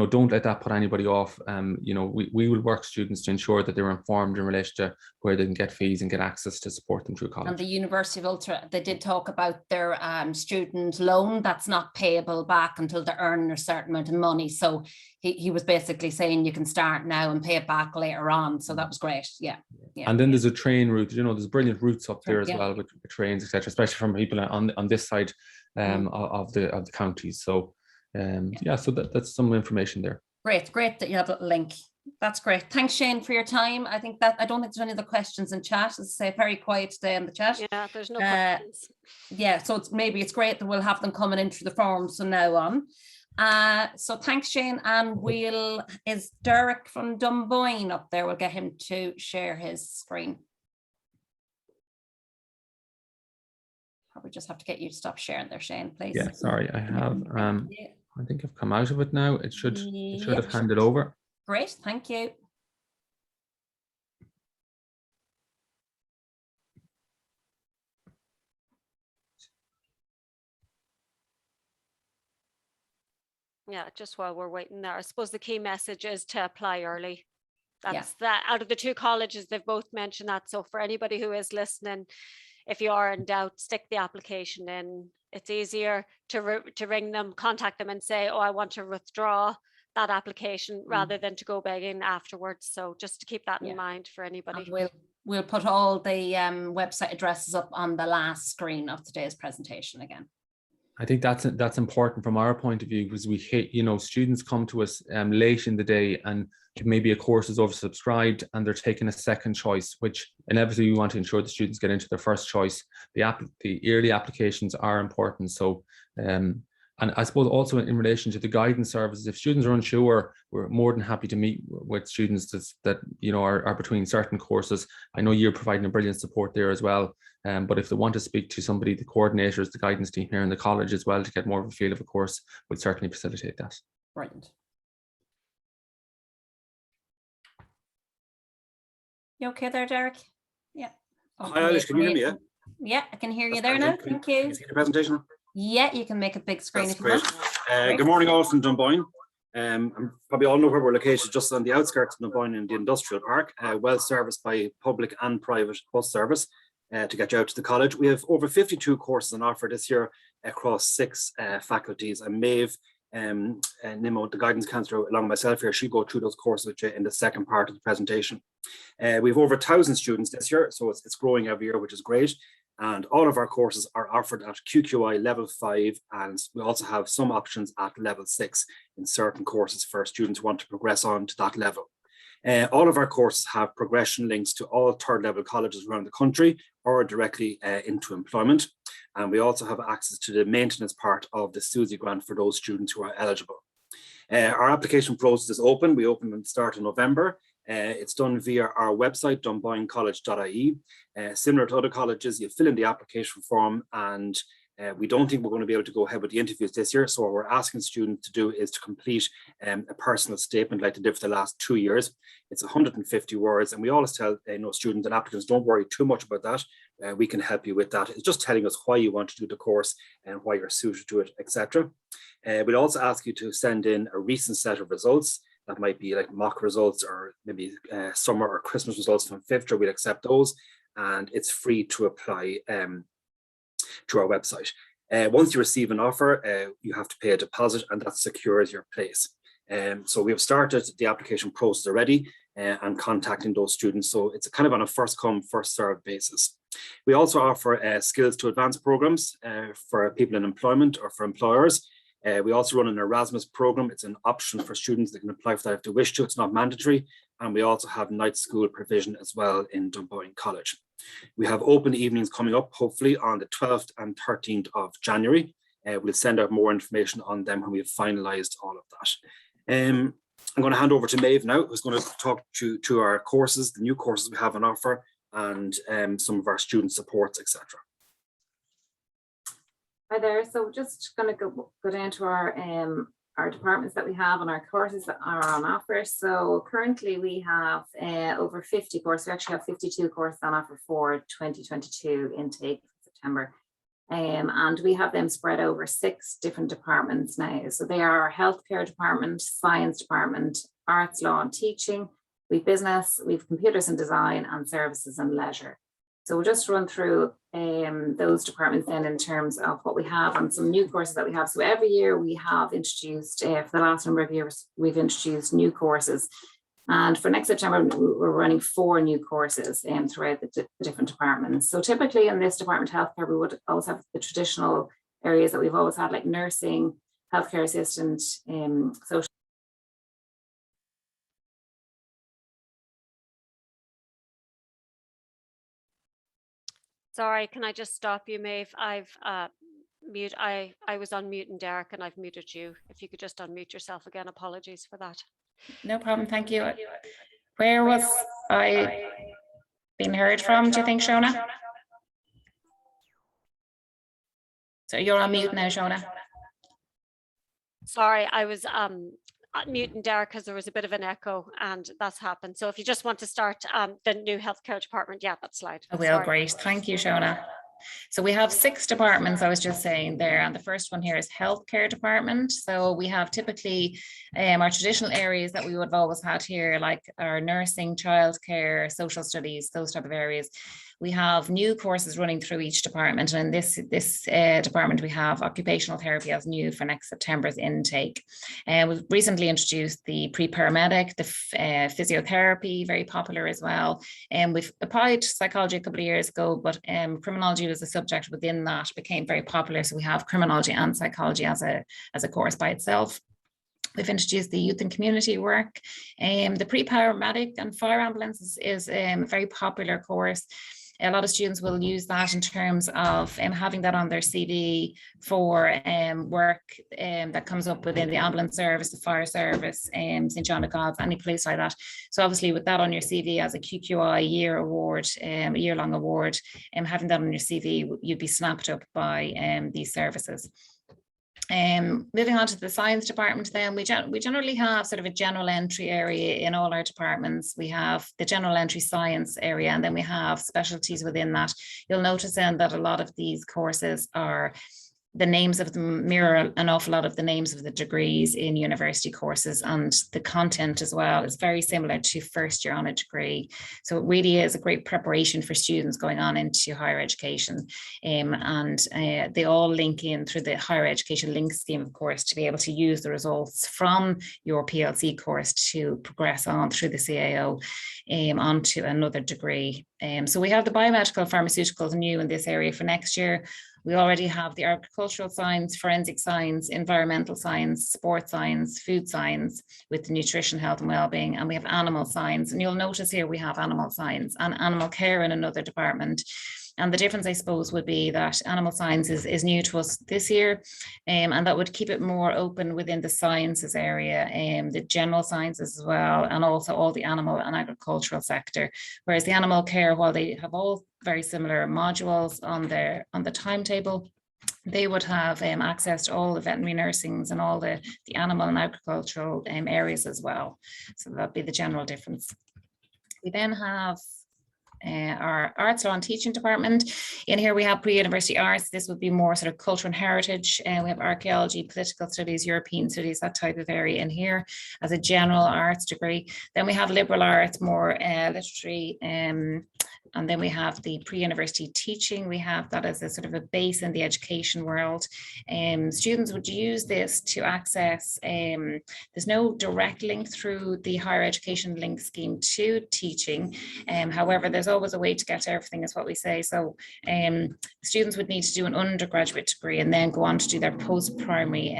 don't let that put anybody off. We will work students to ensure that they're informed in relation to where they can get fees and get access to support them through college. And the University of Ulster, they did talk about their student loan that's not payable back until they earn a certain amount of money. So he was basically saying you can start now and pay it back later on. So that was great. Yeah. And then there's a train route. There's brilliant routes up there as well with trains, etc., especially from people on this side of the counties. So so that's some information there. Great that you have a link. That's great. Thanks, Shane, for your time. I don't think there's any other questions in chat. As I say, very quiet today in the chat. Yeah, there's no questions. Yeah, so it's great that we'll have them coming in through the forums from now on. So thanks, Shane. And is Derek from Dunboyne up there? We'll get him to share his screen. Probably just have to get you to stop sharing there, Shane, please. Yeah, sorry, I have. I think I've come out of it now. It should have handed over. Great, thank you. Yeah, just while we're waiting there, I suppose the key message is to apply early. That's that. Out of the two colleges, they've both mentioned that. So for anybody who is listening, if you are in doubt, stick the application in. It's easier to ring them, contact them and say, oh, I want to withdraw that application rather than to go begging afterwards. So just to keep that in mind for anybody. And we'll put all the website addresses up on the last screen of today's presentation again. I think that's important from our point of view, because we hate, students come to us late in the day and maybe a course is oversubscribed and they're taking a second choice, which inevitably we want to ensure the students get into their first choice. The early applications are important. So, and I suppose also in relation to the guidance services, if students are unsure, we're more than happy to meet with students that are between certain courses. I know you're providing a brilliant support there as well. But if they want to speak to somebody, the coordinators, the guidance team here in the college as well, to get more of a feel of a course, would certainly facilitate that. Brilliant. You okay there, Derek? Yeah. Hi, Eilish, can you hear me? Yeah, yeah, I can hear you there now. Thank you. Can you see the presentation? Yeah, you can make a big screen. That's great. Good morning, all from Dunboyne. Probably all know where we're located, just on the outskirts of Dunboyne in the industrial park, well serviced by public and private bus service to get you out to the college. We have over 52 courses on offer this year across 6 faculties, and Maeve, Nimo, the guidance counsellor, along with myself here, she'll go through those courses with you in the second part of the presentation. We have over 1,000 students this year, so it's growing every year, which is great. And all of our courses are offered at QQI level 5, and we also have some options at level 6 in certain courses for students who want to progress on to that level. All of our courses have progression links to all 3rd level colleges around the country or directly into employment. And we also have access to the maintenance part of the SUSI grant for those students who are eligible. Our application process is open. We open and start in November. It's done via our website, dunboynecollege.ie. Similar to other colleges, you fill in the application form, and we don't think we're going to be able to go ahead with the interviews this year. So what we're asking students to do is to complete a personal statement like they did for the last 2 years. It's 150 words, and we always tell students and applicants, don't worry too much about that. We can help you with that. It's just telling us why you want to do the course and why you're suited to it, etc. We'll also ask you to send in a recent set of results. That might be like mock results or maybe summer or Christmas results from fifth year. We'll accept those, and it's free to apply to our website. Once you receive an offer, you have to pay a deposit, and that secures your place. So we have started the application process already and contacting those students. So it's kind of on a first come, first served basis. We also offer skills to advance programs for people in employment or for employers. We also run an Erasmus program. It's an option for students that can apply for that if they wish to. It's not mandatory. And we also have night school provision as well in Dunboyne College. We have open evenings coming up, hopefully on the 12th and 13th of January. We'll send out more information on them when we've finalized all of that. I'm going to hand over to Maeve now, who's going to talk to our courses, the new courses we have on offer, and some of our student supports, etc. Hi there. So we're just going to go down to our departments that we have and our courses that are on offer. So currently we have over 50 courses. We actually have 52 courses on offer for 2022 intake for September. And we have them spread over 6 different departments now. So they are our healthcare department, science department, arts, law and teaching, we've business, we've computers and design, and services and leisure. So we'll just run through those departments then in terms of what we have and some new courses that we have. So every year we have introduced, for the last number of years, we've introduced new courses. And for next September, we're running 4 new courses throughout the different departments. So typically in this department, healthcare, we would always have the traditional areas that we've always had, like nursing, healthcare assistant, social. Sorry, can I just stop you, Maeve? I've I was on mute and Derek, and I've muted you. If you could just unmute yourself again, apologies for that. No problem, thank you. Where was I being heard from, do you think, Shona? So you're on mute now, Shona. Sorry, I was muting Derek because there was a bit of an echo, and that's happened. So if you just want to start the new healthcare department, yeah, that slide. Oh, well, great. Thank you, Shona. So we have 6 departments, I was just saying there, and the first one here is healthcare department. So we have typically our traditional areas that we would have always had here, like our nursing, childcare, social studies, those type of areas. We have new courses running through each department, and in this department we have occupational therapy as new for next September's intake. We've recently introduced the pre-paramedic, the physiotherapy, very popular as well. And we've applied psychology a couple of years ago, but criminology was a subject within that, became very popular. So we have criminology and psychology as a course by itself. We've introduced the youth and community work. The pre-paramedic and fire ambulance is a very popular course. A lot of students will use that in terms of having that on their CV for work that comes up within the ambulance service, the fire service, St. John of God's, any place like that. So obviously with that on your CV as a QQI year award, a year-long award, having that on your CV, you'd be snapped up by these services. Moving on to the science department, then we generally have sort of a general entry area in all our departments. We have the general entry science area, and then we have specialties within that. You'll notice then that a lot of these courses are, the names of them mirror an awful lot of the names of the degrees in university courses, and the content as well is very similar to first year on a degree. So it really is a great preparation for students going on into higher education. And they all link in through the higher education link scheme, of course, to be able to use the results from your PLC course to progress on through the CAO onto another degree. So we have the biomedical pharmaceuticals new in this area for next year. We already have the agricultural science, forensic science, environmental science, sports science, food science with nutrition, health and wellbeing, and we have animal science. And you'll notice here we have animal science and animal care in another department. And the difference, I suppose, would be that animal science is new to us this year, and that would keep it more open within the sciences area, the general sciences as well, and also all the animal and agricultural sector. Whereas the animal care, while they have all very similar modules on the timetable, they would have access to all the veterinary nursings and all the animal and agricultural areas as well. So that'd be the general difference. We then have our arts, law and teaching department. In here we have pre-university arts. This would be more sort of culture and heritage. We have archaeology, political studies, European studies, that type of area in here as a general arts degree. Then we have liberal arts, more literary, and then we have the pre-university teaching. We have that as a sort of a base in the education world. Students would use this to access, there's no direct link through the higher education link scheme to teaching. However, there's always a way to get to everything, is what we say. So students would need to do an undergraduate degree and then go on to do their post-primary,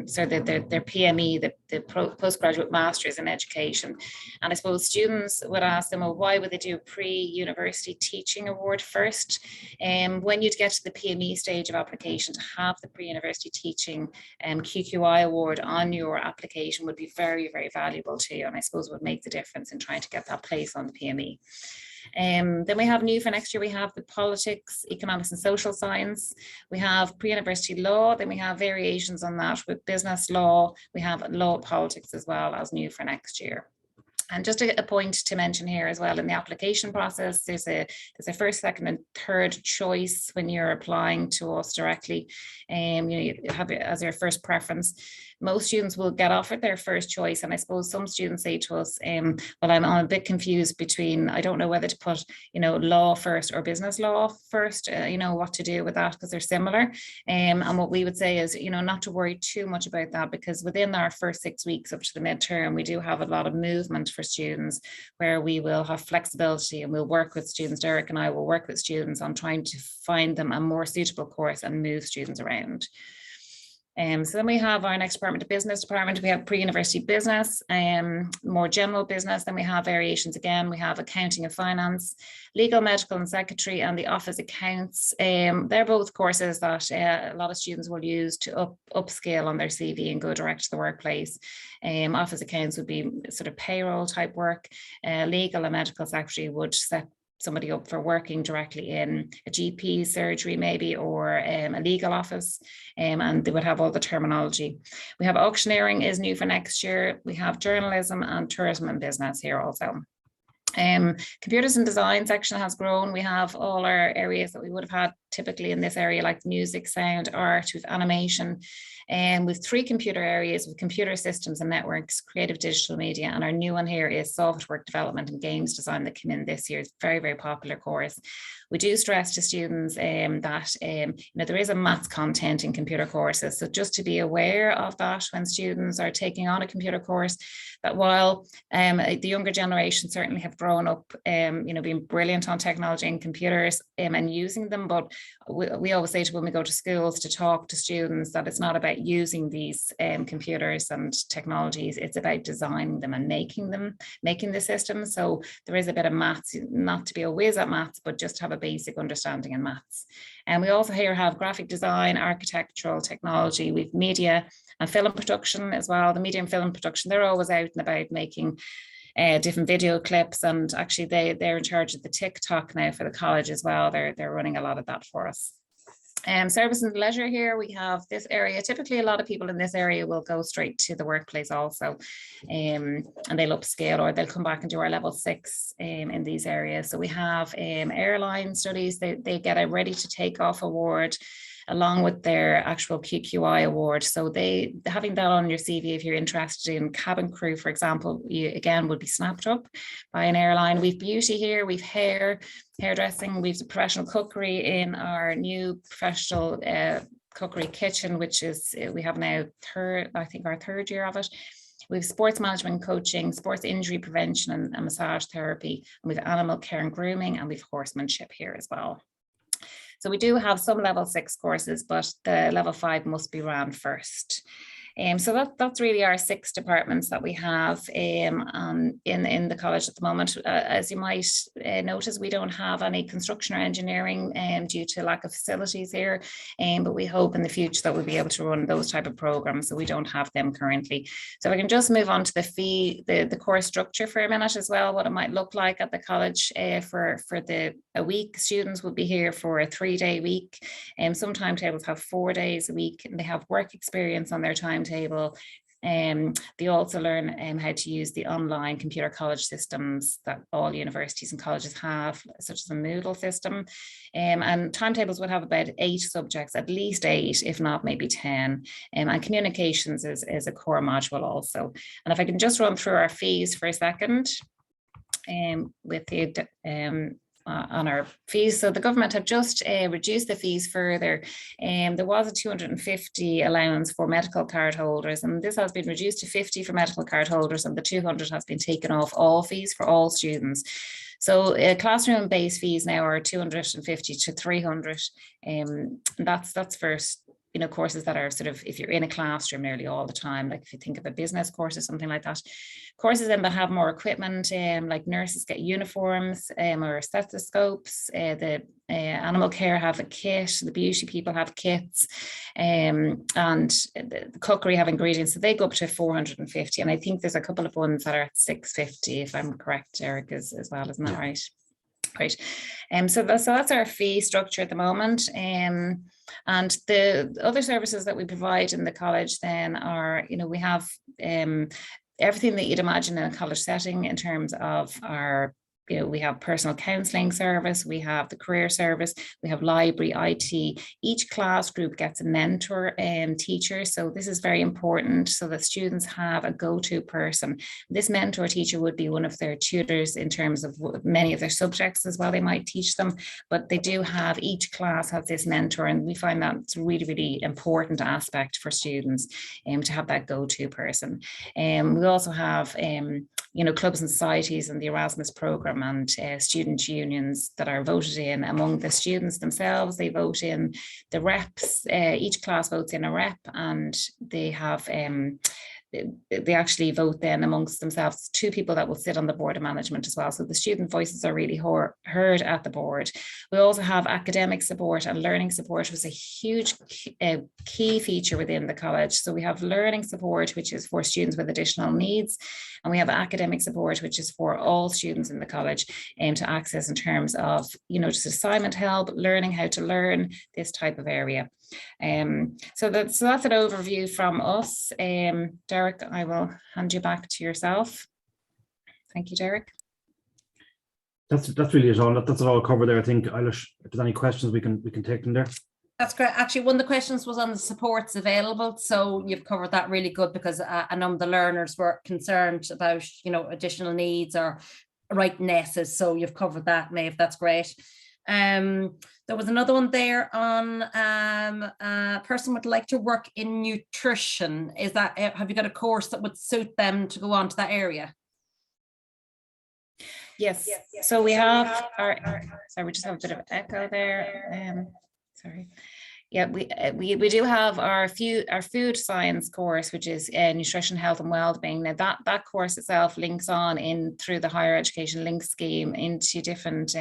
so that their PME, the postgraduate masters in education. And I suppose students would ask them, well, why would they do a pre-university teaching award first? When you'd get to the PME stage of application, to have the pre-university teaching QQI award on your application would be very, very valuable to you, and I suppose would make the difference in trying to get that place on the PME. Then we have new for next year, we have the politics, economics and social science. We have pre-university law, then we have variations on that with business law. We have law politics as well as new for next year. And just a point to mention here as well, in the application process, there's a first, second and third choice when you're applying to us directly. You have it as your first preference. Most students will get offered their first choice. And I suppose some students say to us, well, I'm a bit confused between, I don't know whether to put, law first or business law first, what to do with that, because they're similar. And what we would say is, not to worry too much about that, because within our first 6 weeks up to the midterm, we do have a lot of movement for students where we will have flexibility, and we'll work with students. Derek and I will work with students on trying to find them a more suitable course and move students around. So then we have our next department, the business department. We have pre-university business, more general business. Then we have variations again. We have accounting and finance, legal, medical and secretary, and the office accounts. They're both courses that a lot of students will use to upscale on their CV and go direct to the workplace. Office accounts would be sort of payroll type work. Legal and medical secretary would set somebody up for working directly in a GP surgery maybe, or a legal office, and they would have all the terminology. We have auctioneering is new for next year. We have journalism and tourism and business here also. Computers and design section has grown. We have all our areas that we would have had typically in this area, like music, sound, art, with animation, and with 3 computer areas with computer systems and networks, creative digital media, and our new one here is software development and games design that came in this year. It's a very, very popular course. We do stress to students that there is a maths content in computer courses, so just to be aware of that when students are taking on a computer course, that while the younger generation certainly have grown up being brilliant on technology and computers and using them, but we always say when we go to schools to talk to students that it's not about using these computers and technologies, it's about designing them and making the system. So there is a bit of maths, not to be a whiz at maths, but just to have a basic understanding in maths. And we also here have graphic design, architectural technology, we've media and film production as well. The media and film production, they're always out and about making different video clips, and actually they're in charge of the TikTok now for the college as well. They're running a lot of that for us. Service and leisure here, we have this area. Typically a lot of people in this area will go straight to the workplace also, and they'll upscale or they'll come back and do our level 6 in these areas. So we have airline studies, they get a ready to take off award along with their actual QQI award. So having that on your CV, if you're interested in cabin crew, for example, you again would be snapped up by an airline. We've beauty here, we've hairdressing, we've the professional cookery in our new professional cookery kitchen, which is, we have now our 3rd year of it. We've sports management coaching, sports injury prevention and massage therapy, and we've animal care and grooming, and we've horsemanship here as well. So we do have some level 6 courses, but the level 5 must be ran first. So that's really our 6 departments that we have in the college at the moment. As you might notice we don't have any construction or engineering due to lack of facilities here, but we hope in the future that we'll be able to run those type of programs, so we don't have them currently. So we can just move on to the course structure for a minute as well, what it might look like at the college for a week. Students will be here for a 3-day week, and some timetables have 4 days a week, and they have work experience on their timetable. They also learn how to use the online computer college systems that all universities and colleges have, such as the Moodle system. And timetables would have about 8 subjects, at least 8, if not maybe 10. And communications is a core module also. And if I can just run through our fees for a second, with the on our fees. So the government have just reduced the fees further. There was a 250 allowance for medical card holders, and this has been reduced to 50 for medical card holders, and the 200 has been taken off all fees for all students. So classroom-based fees now are 250 to 300. That's for courses that are sort of, if you're in a classroom nearly all the time, like if you think of a business course or something like that. Courses then that have more equipment, like nurses get uniforms or stethoscopes, the animal care have a kit, the beauty people have kits, and the cookery have ingredients, so they go up to 450. And I think there's a couple of ones that are at 650, if I'm correct, Eric, as well, isn't that right? Great. So that's our fee structure at the moment. And the other services that we provide in the college then are, we have everything that you'd imagine in a college setting in terms of our, we have personal counselling service, we have the career service, we have library, IT. Each class group gets a mentor and teacher. So this is very important, so that students have a go-to person. This mentor teacher would be one of their tutors in terms of many of their subjects as well. They might teach them, but they do have, each class has this mentor, and we find that it's a really, really important aspect for students to have that go-to person. We also have clubs and societies and the Erasmus program and student unions that are voted in among the students themselves. They vote in the reps, each class votes in a rep, and they have they actually vote then amongst themselves 2 people that will sit on the board of management as well. So the student voices are really heard at the board. We also have academic support and learning support, which is a huge key feature within the college. So we have learning support, which is for students with additional needs, and we have academic support, which is for all students in the college to access in terms of, just assignment help, learning how to learn, this type of area. So that's an overview from us. Derek, I will hand you back to yourself. Thank you, Derek. That's really it all. That's it all covered there. I think, Eilish, if there's any questions, we can take them there. That's great. Actually, one of the questions was on the supports available. So you've covered that really good, because a number of the learners were concerned about, additional needs or rightnesses. So you've covered that, Maeve. That's great. There was another one there on a person would like to work in nutrition. Is that, have you got a course that would suit them to go on to that area? Yes. So we have our sorry, we just have a bit of echo there. Sorry. Yeah, we do have our food science course, which is nutrition, health and wellbeing. Now that course itself links on in through the higher education link scheme into different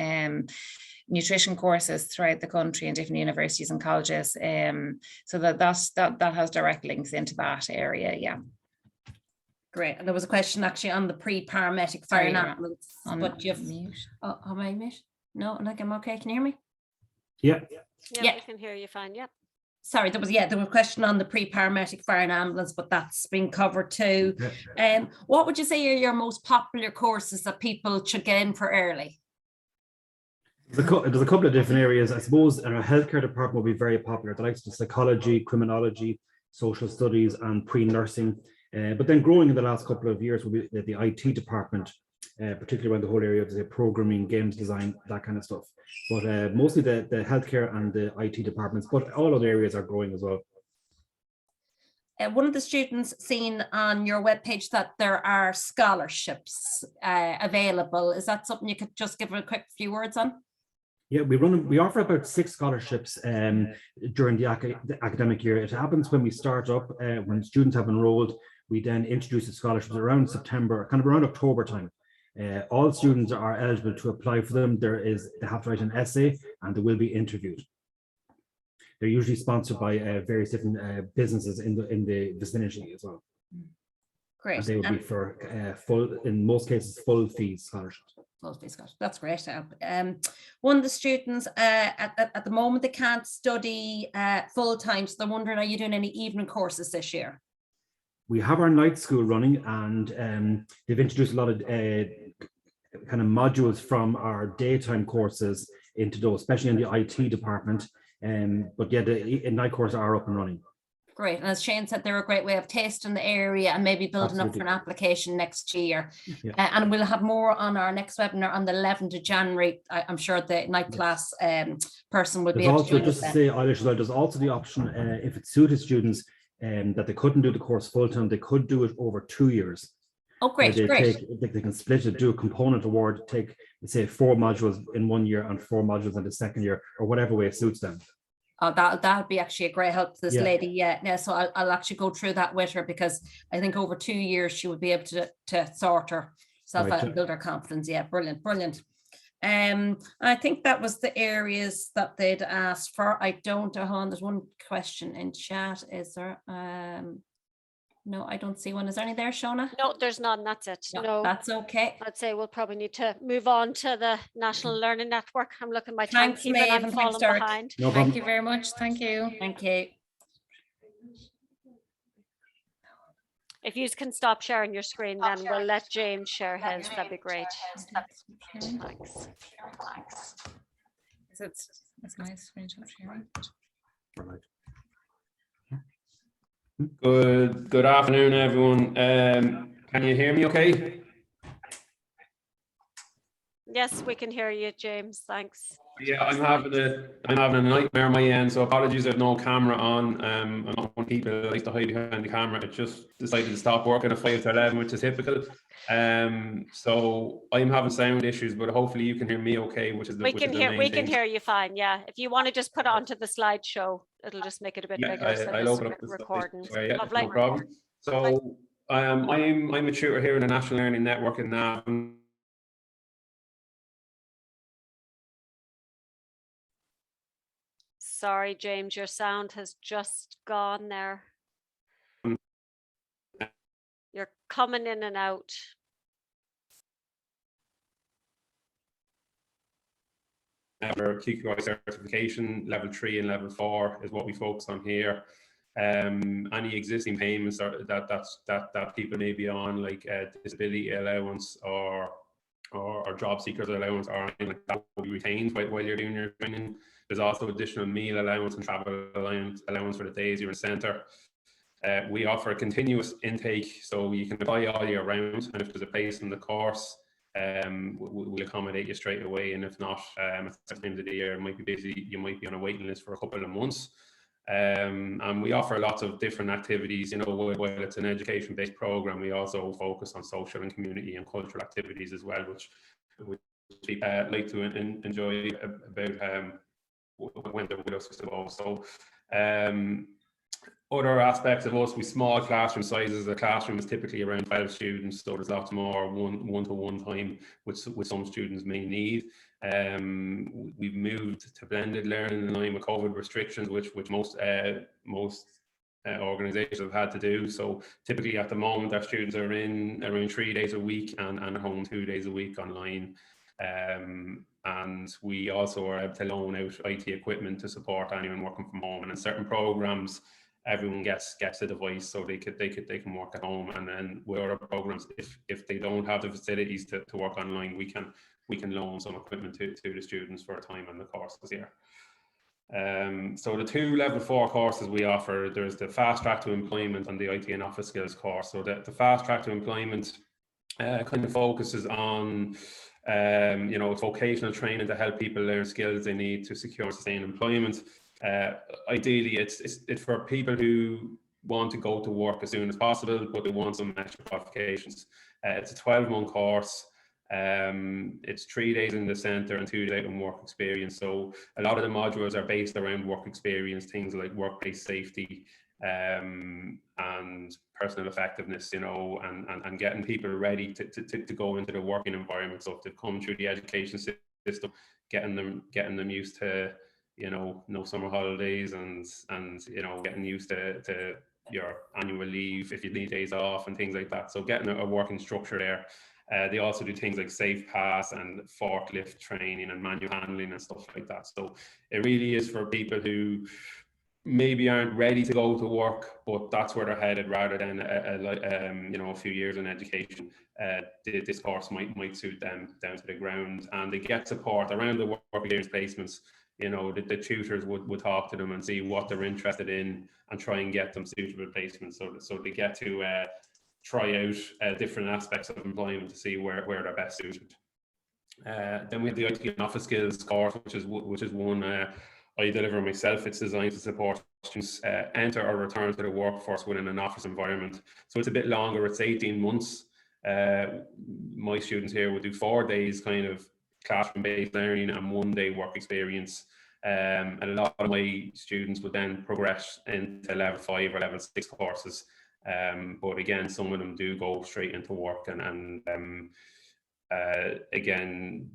nutrition courses throughout the country in different universities and colleges. So that has direct links into that area. Yeah. Great. And there was a question actually on the pre-paramedic fire and ambulance. But you've mute. Oh, am I mute? No, like I'm okay. Can you hear me? Yeah, I can hear you fine. Yeah. Sorry, there was a question on the pre-paramedic fire and ambulance, but that's been covered too. What would you say are your most popular courses that people should get in for early? There's a couple of different areas. I suppose in our healthcare department will be very popular. The likes of psychology, criminology, social studies, and pre-nursing. But then growing in the last couple of years will be the IT department, particularly around the whole area of programming, games design, that kind of stuff. But mostly the healthcare and the IT departments, but all other areas are growing as well. One of the students seen on your webpage that there are scholarships available. Is that something you could just give a quick few words on? Yeah, we offer about 6 scholarships during the academic year. It happens when we start up, when students have enrolled, we then introduce the scholarships around September, kind of around October time. All students are eligible to apply for them. They have to write an essay and they will be interviewed. They're usually sponsored by various different businesses in the vicinity as well. Great. And they will be for full, in most cases, full fees scholarships. That's great. One of the students at the moment, they can't study full time, so they're wondering, are you doing any evening courses this year? We have our night school running, and they've introduced a lot of kind of modules from our daytime courses into those, especially in the IT department. But yeah, the night courses are up and running. Great. And as Shane said, they're a great way of tasting the area and maybe building up for an application next year. Yeah. And we'll have more on our next webinar on the 11th of January. I'm sure the night class person will be able to join us. Just to say, Eilish, there's also the option, if it suited students that they couldn't do the course full time, they could do it over 2 years. Oh, great, they can split it, do a component award, take, say, 4 modules in 1 year and 4 modules in the second year, or whatever way it suits them. Oh, that'd be actually a great help to this lady. Yeah. So I'll actually go through that with her, because I think over 2 years she would be able to sort herself out and build her confidence. Yeah, brilliant. I think that was the areas that they'd asked for. I don't know. There's one question in chat. Is there? No, I don't see one. Is there any there, Shona? No, there's none. That's it. No, that's okay. I'd say we'll probably need to move on to the National Learning Network. I'm looking at my Thanks, timekeeping. Maeve, I'm falling behind. No Thank you very much. Thank you. Thank you. If you can stop sharing your screen, then we'll let James share his. That'd be great. Thanks. That's my screenshot sharing. Good afternoon, everyone. Can you hear me okay? Yes, we can hear you, James. Thanks. Yeah, I'm having a nightmare on my end, so apologies if no camera on. I'm not one of the people that likes to hide behind the camera. It just decided to stop working at 5 to 11, which is typical. So I'm having sound issues, but hopefully you can hear me okay, which is the we can hear you fine. Yeah, if you want to just put it onto the slideshow, it'll just make it a bit bigger. So I'll open up the recording. Yeah, no problem. So I'm a tutor here in the National Learning Network in NAV. Sorry, James, your sound has just gone there. You're coming in and out. Our QQI certification, level 3 and level 4 is what we focus on here. Any existing payments that people may be on, like disability allowance or job seekers allowance, or anything like that, will be retained while you're doing your training. There's also additional meal allowance and travel allowance for the days you're in centre. We offer a continuous intake, so you can apply all year round, and if there's a place in the course, we'll accommodate you straight away. And if not, at certain times of the year, it might be busy, you might be on a waiting list for a couple of months. And we offer lots of different activities. You know, while it's an education-based program, we also focus on social and community and cultural activities as well, which people like to enjoy about when they're with us, I suppose. So other aspects of us, we small classroom sizes. The classroom is typically around 12 students, so there's lots more one-to-one time which some students may need. We've moved to blended learning in line with COVID restrictions, which most organizations have had to do. So typically at the moment, our students are in around 3 days a week and home 2 days a week online. And we also are able to loan out IT equipment to support anyone working from home. And in certain programs, everyone gets a device so they can work at home. And then with other programs, if they don't have the facilities to work online, we can loan some equipment to the students for a time in the courses here. So the 2 level 4 courses we offer, there's the fast track to employment and the IT and office skills course. So the fast track to employment kind of focuses on vocational training to help people learn skills they need to secure and sustain employment. Ideally, it's for people who want to go to work as soon as possible, but they want some extra qualifications. It's a 12-month course. It's 3 days in the centre and 2 days in work experience. So a lot of the modules are based around work experience, things like workplace safety, and personal effectiveness, and getting people ready to go into the working environment. So if they've come through the education system, getting them used to, no summer holidays and getting used to your annual leave if you need days off and things like that. So getting a working structure there. They also do things like safe pass and forklift training and manual handling and stuff like that. So it really is for people who maybe aren't ready to go to work, but that's where they're headed, rather than a few years in education. This course might suit them down to the ground, and they get support around the work experience placements. The tutors would talk to them and see what they're interested in and try and get them suitable placements. So they get to try out different aspects of employment to see where they're best suited. Then we have the IT and office skills course, which is one I deliver myself. It's designed to support students enter or return to the workforce within an office environment. So it's a bit longer. It's 18 months. My students here will do 4 days kind of classroom-based learning and 1 day work experience. And a lot of my students would then progress into level 5 or level 6 courses. But again, some of them do go straight into work, and again,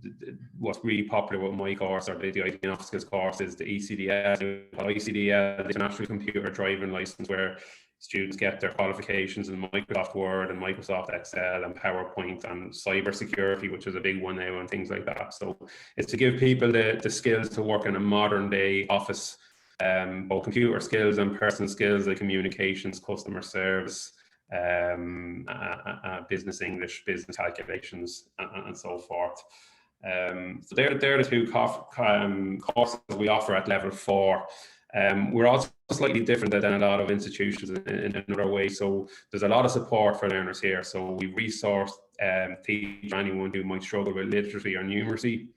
what's really popular with my course, or the IT and office skills course, is the ECDL, the International Computer Driving License, where students get their qualifications in Microsoft Word and Microsoft Excel and PowerPoint, and cyber security, which is a big one now, and things like that. So it's to give people the skills to work in a modern day office, both computer skills and personal skills like communications, customer service, business English, business calculations, and so forth. So they're the two courses we offer at level 4. We're also slightly different than a lot of institutions in another way. So there's a lot of support for learners here. So we resource teach anyone who might struggle with literacy or numeracy.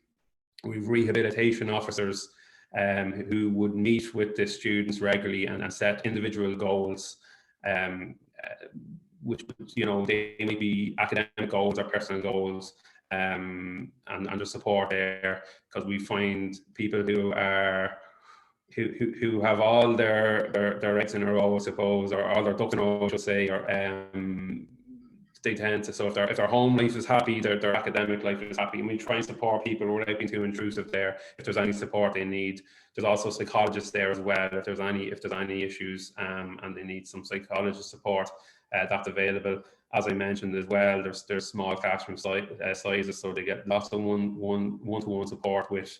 We've rehabilitation officers who would meet with the students regularly and set individual goals, which they may be academic goals or personal goals, and the support there, because we find people who have all their rights in a row, I suppose, or all their ducks in a row, I should say, or they tend to, so if their home life is happy, their academic life is happy, and we try and support people without being too intrusive there. If there's any support they need, there's also psychologists there as well. If there's any issues and they need some psychologist support, that's available. As I mentioned as well, there's small classroom sizes, so they get lots of one-to-one support with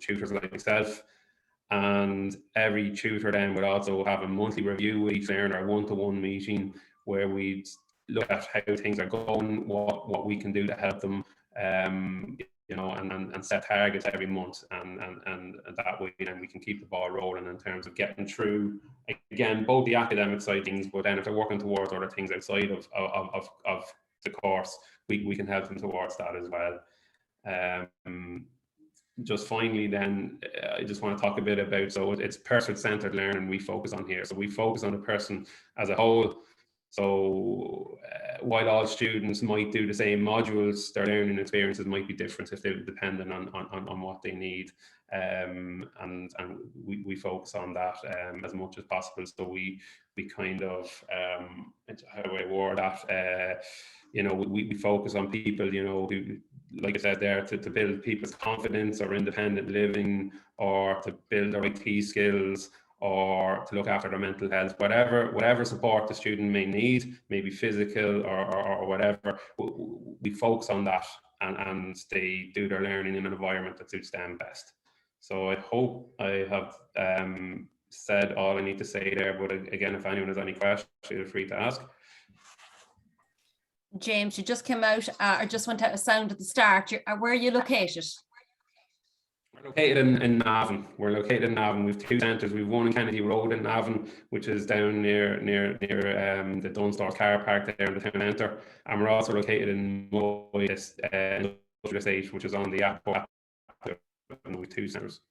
tutors like myself. And every tutor then would also have a monthly review with each learner, a one-to-one meeting where we'd look at how things are going, what we can do to help them, and set targets every month, and that way then we can keep the ball rolling in terms of getting through, again, both the academic side of things, but then if they're working towards other things outside of the course, we can help them towards that as well. Just finally then, I just want to talk a bit about, so it's person-centered learning we focus on here. So we focus on the person as a whole. So while all students might do the same modules, their learning experiences might be different if they're dependent on what they need. And we focus on that as much as possible. So we kind of, how do I word that? We focus on people, who, like I said there, to build people's confidence or independent living, or to build their IT skills, or to look after their mental health, whatever support the student may need, maybe physical or whatever, we focus on that, and they do their learning in an environment that suits them best. So I hope I have said all I need to say there, but again, if anyone has any questions, feel free to ask. James, you just came out, or just went out of sound at the start. Where are you located? We're located in Navan. We're located in Navan. We have 2 centres. We have one in Kennedy Road in Navan, which is down near the Dunstore car park there in the town centre. And we're also located in Moy Industrial Estate, which is on the airport. And we have 2 centres.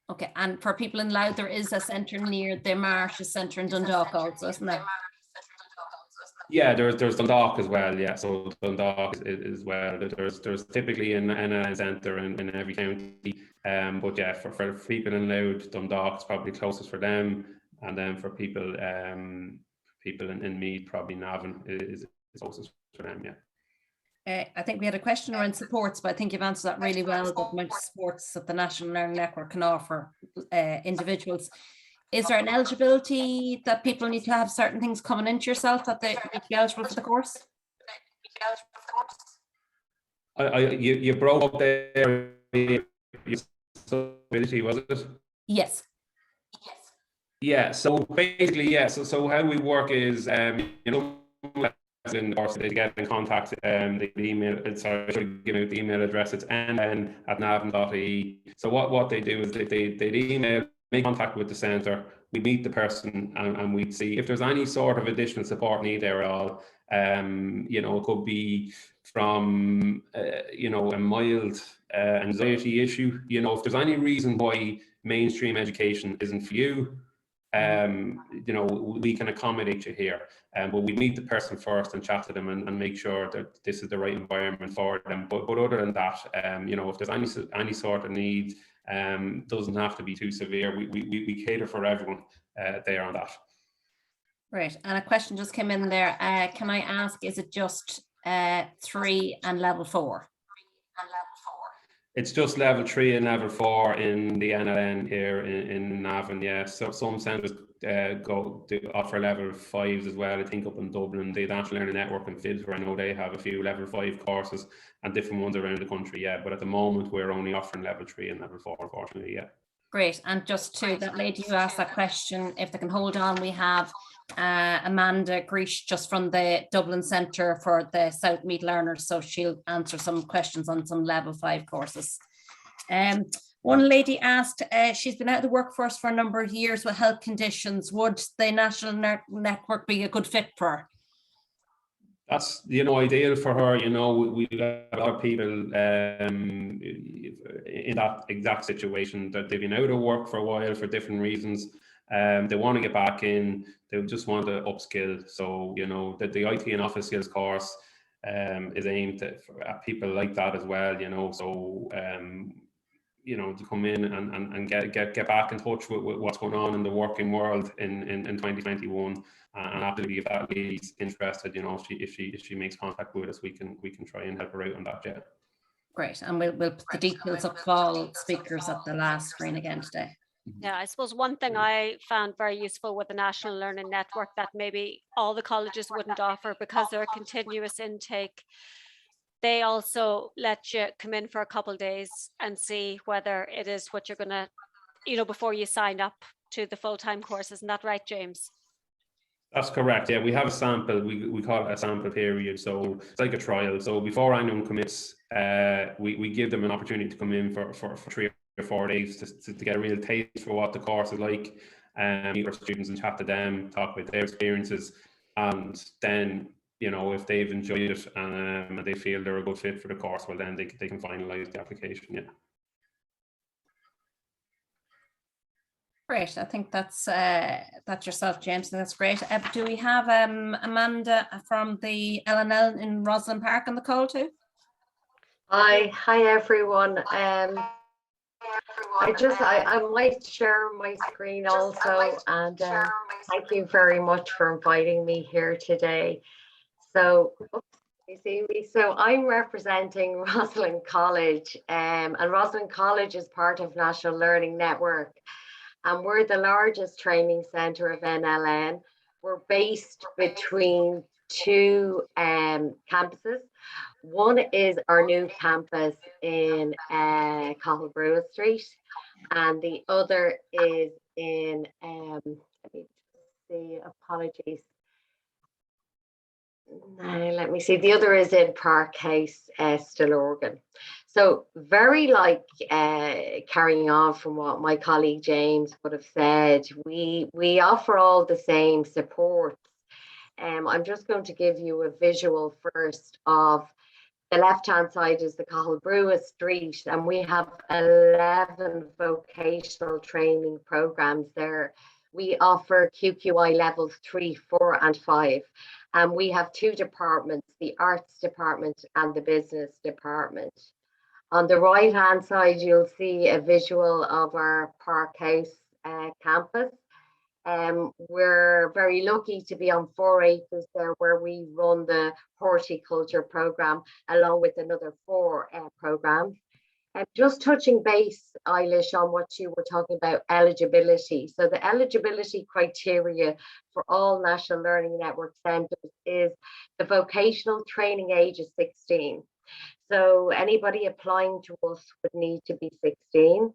Okay, and for people in Louth, there is a centre near the Marshes Centre in Dundalk also, isn't there? Yeah, there's Dundalk as well. Yeah, so Dundalk is well. There's typically an NLN centre in every county. But yeah, for people in Louth, Dundalk is probably closest for them. And then for people in Meath, probably Navan is closest for them, yeah. I think we had a question around supports, but I think you've answered that really well, the amount of supports that the National Learning Network can offer individuals. Is there an eligibility that people need to have certain things coming into yourself that they need to be eligible for the course? You broke up there. Ability, was it? Yes. Yeah, so basically, yeah, so how we work is, you know, in the course they get in contact, the email, sorry, I should give out the email address, it's nln@navan.ie. So what they do is they email, make contact with the centre, we meet the person and we'd see if there's any sort of additional support need there at all. You know, it could be from, you know, a mild anxiety issue. You know, if there's any reason why mainstream education isn't for you, you know, we can accommodate you here. But we meet the person first and chat to them and make sure that this is the right environment for them. But other than that, you know, if there's any sort of need, doesn't have to be too severe. We cater for everyone there on that. Right, and a question just came in there. Can I ask, is it just 3 and level 4? It's just level 3 and level 4 in the NLN here in Navan, yeah. So some centres offer level 5s as well. I think up in Dublin, the National Learning Network in Filter, I know they have a few level 5 courses and different ones around the country, yeah. But at the moment, we're only offering level 3 and level 4, unfortunately, yeah. Great, and just to that lady who asked that question, if they can hold on, we have Amanda Grish just from the Dublin Centre for the South Meath learners, so she'll answer some questions on some level 5 courses. One lady asked, she's been out of the workforce for a number of years with health conditions. Would the National Network be a good fit for her? That's, you know, ideal for her. You know, we've got a lot of people in that exact situation, that they've been out of work for a while for different reasons. They want to get back in, they just want to upskill. So, you know, that the IT and office skills course is aimed at people like that as well, you know. So, you know, to come in and get back in touch with what's going on in the working world in 2021. And absolutely, if that lady's interested, you know, if she makes contact with us, we can try and help her out on that. Yeah. Great, and we'll put the details of all speakers at the last screen again today. Yeah, I suppose one thing I found very useful with the National Learning Network that maybe all the colleges wouldn't offer, because they're a continuous intake, they also let you come in for a couple of days and see whether it is what you're going to, you know, before you sign up to the full-time course. Isn't that right, James? That's correct. Yeah, we have a sample. We call it a sample period. So it's like a trial. So before anyone commits, we give them an opportunity to come in for 3 or 4 days to get a real taste for what the course is like, meet our students and chat to them, talk about their experiences, and then, you know, if they've enjoyed it and they feel they're a good fit for the course, well, then they can finalise the application. Yeah. Great, I think that's yourself, James, and that's great. Do we have Amanda from the NLN in Roslyn Park on the call too? Hi everyone. I might share my screen also, and thank you very much for inviting me here today. So, you see me. So I'm representing Roslyn College, and Roslyn College is part of National Learning Network. And we're the largest training centre of NLN. We're based between 2 campuses. One is our new campus in Cahill Street, and the other is in, let me just see, apologies. Let me see, the other is in Park House, Stillorgan. So very like carrying on from what my colleague James would have said, we offer all the same supports. I'm just going to give you a visual first of the left-hand side is the Cahill Street, and we have 11 vocational training programs there. We offer QQI levels 3, 4 and 5. And we have 2 departments, the arts department and the business department. On the right-hand side, you'll see a visual of our Park House campus. We're very lucky to be on 4 acres there where we run the horticulture program along with another 4 programs. And just touching base, Eilish, on what you were talking about, eligibility. So the eligibility criteria for all National Learning Network centres is the vocational training age is 16. So anybody applying to us would need to be 16.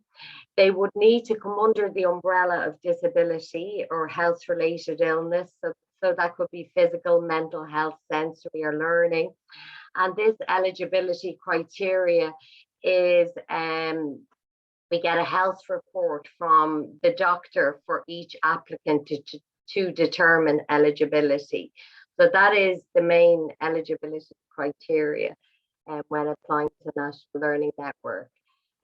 They would need to come under the umbrella of disability or health-related illness. So that could be physical, mental health, sensory or learning. And this eligibility criteria is we get a health report from the doctor for each applicant to determine eligibility. So that is the main eligibility criteria when applying to the National Learning Network.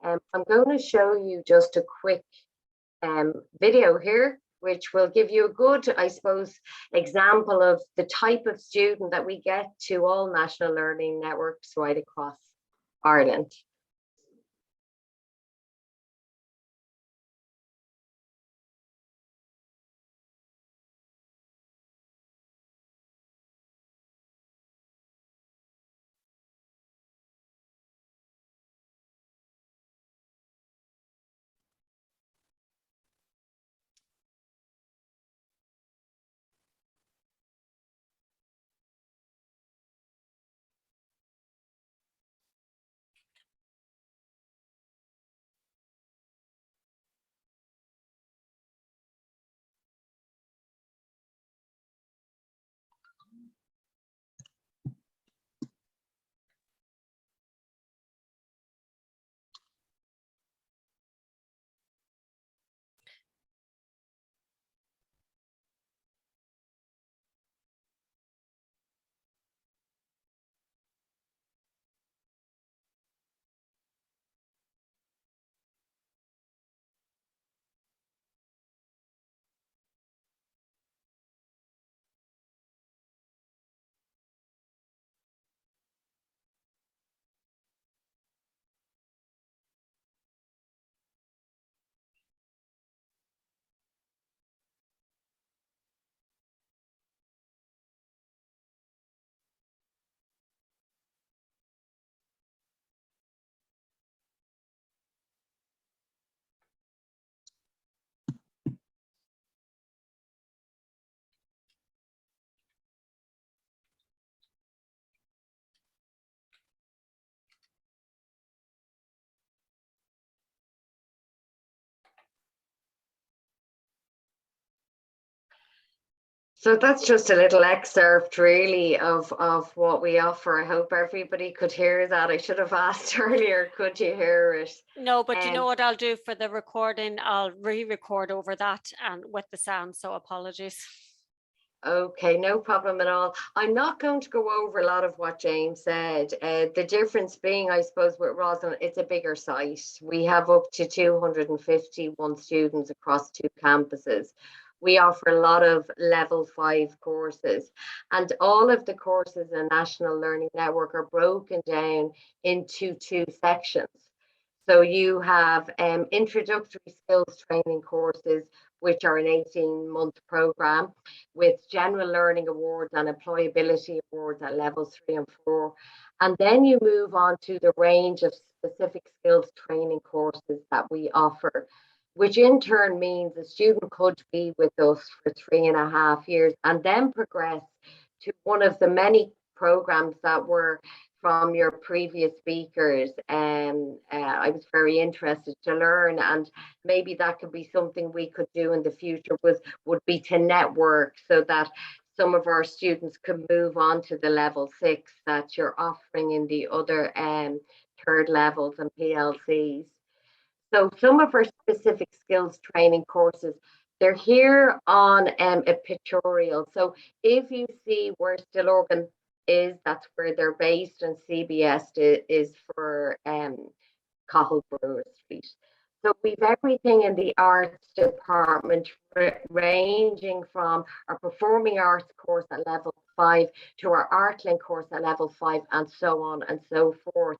I'm going to show you just a quick video here, which will give you a good, I suppose, example of the type of student that we get to all National Learning Networks right across Ireland. So that's just a little excerpt really of what we offer. I hope everybody could hear that. I should have asked earlier, could you hear it? No, but you know what I'll do for the recording? I'll re-record over that and with the sound, so apologies. Okay, no problem at all. I'm not going to go over a lot of what James said. The difference being, I suppose, with Roslyn, it's a bigger site. We have up to 251 students across 2 campuses. We offer a lot of level 5 courses, and all of the courses in National Learning Network are broken down into 2 sections. So you have introductory skills training courses, which are an 18-month program with general learning awards and employability awards at levels 3 and 4. And then you move on to the range of specific skills training courses that we offer, which in turn means a student could be with us for 3.5 years and then progress to one of the many programs that were from your previous speakers. I was very interested to learn, and maybe that could be something we could do in the future, would be to network so that some of our students could move on to the level 6 that you're offering in the other 3rd levels and PLCs. So some of our specific skills training courses, they're here on a pictorial. So if you see where Stillorgan is, that's where they're based, and CBS is for Cahill Brewer Street. So we've everything in the arts department, ranging from our performing arts course at level 5 to our ArtLink course at level 5, and so on and so forth.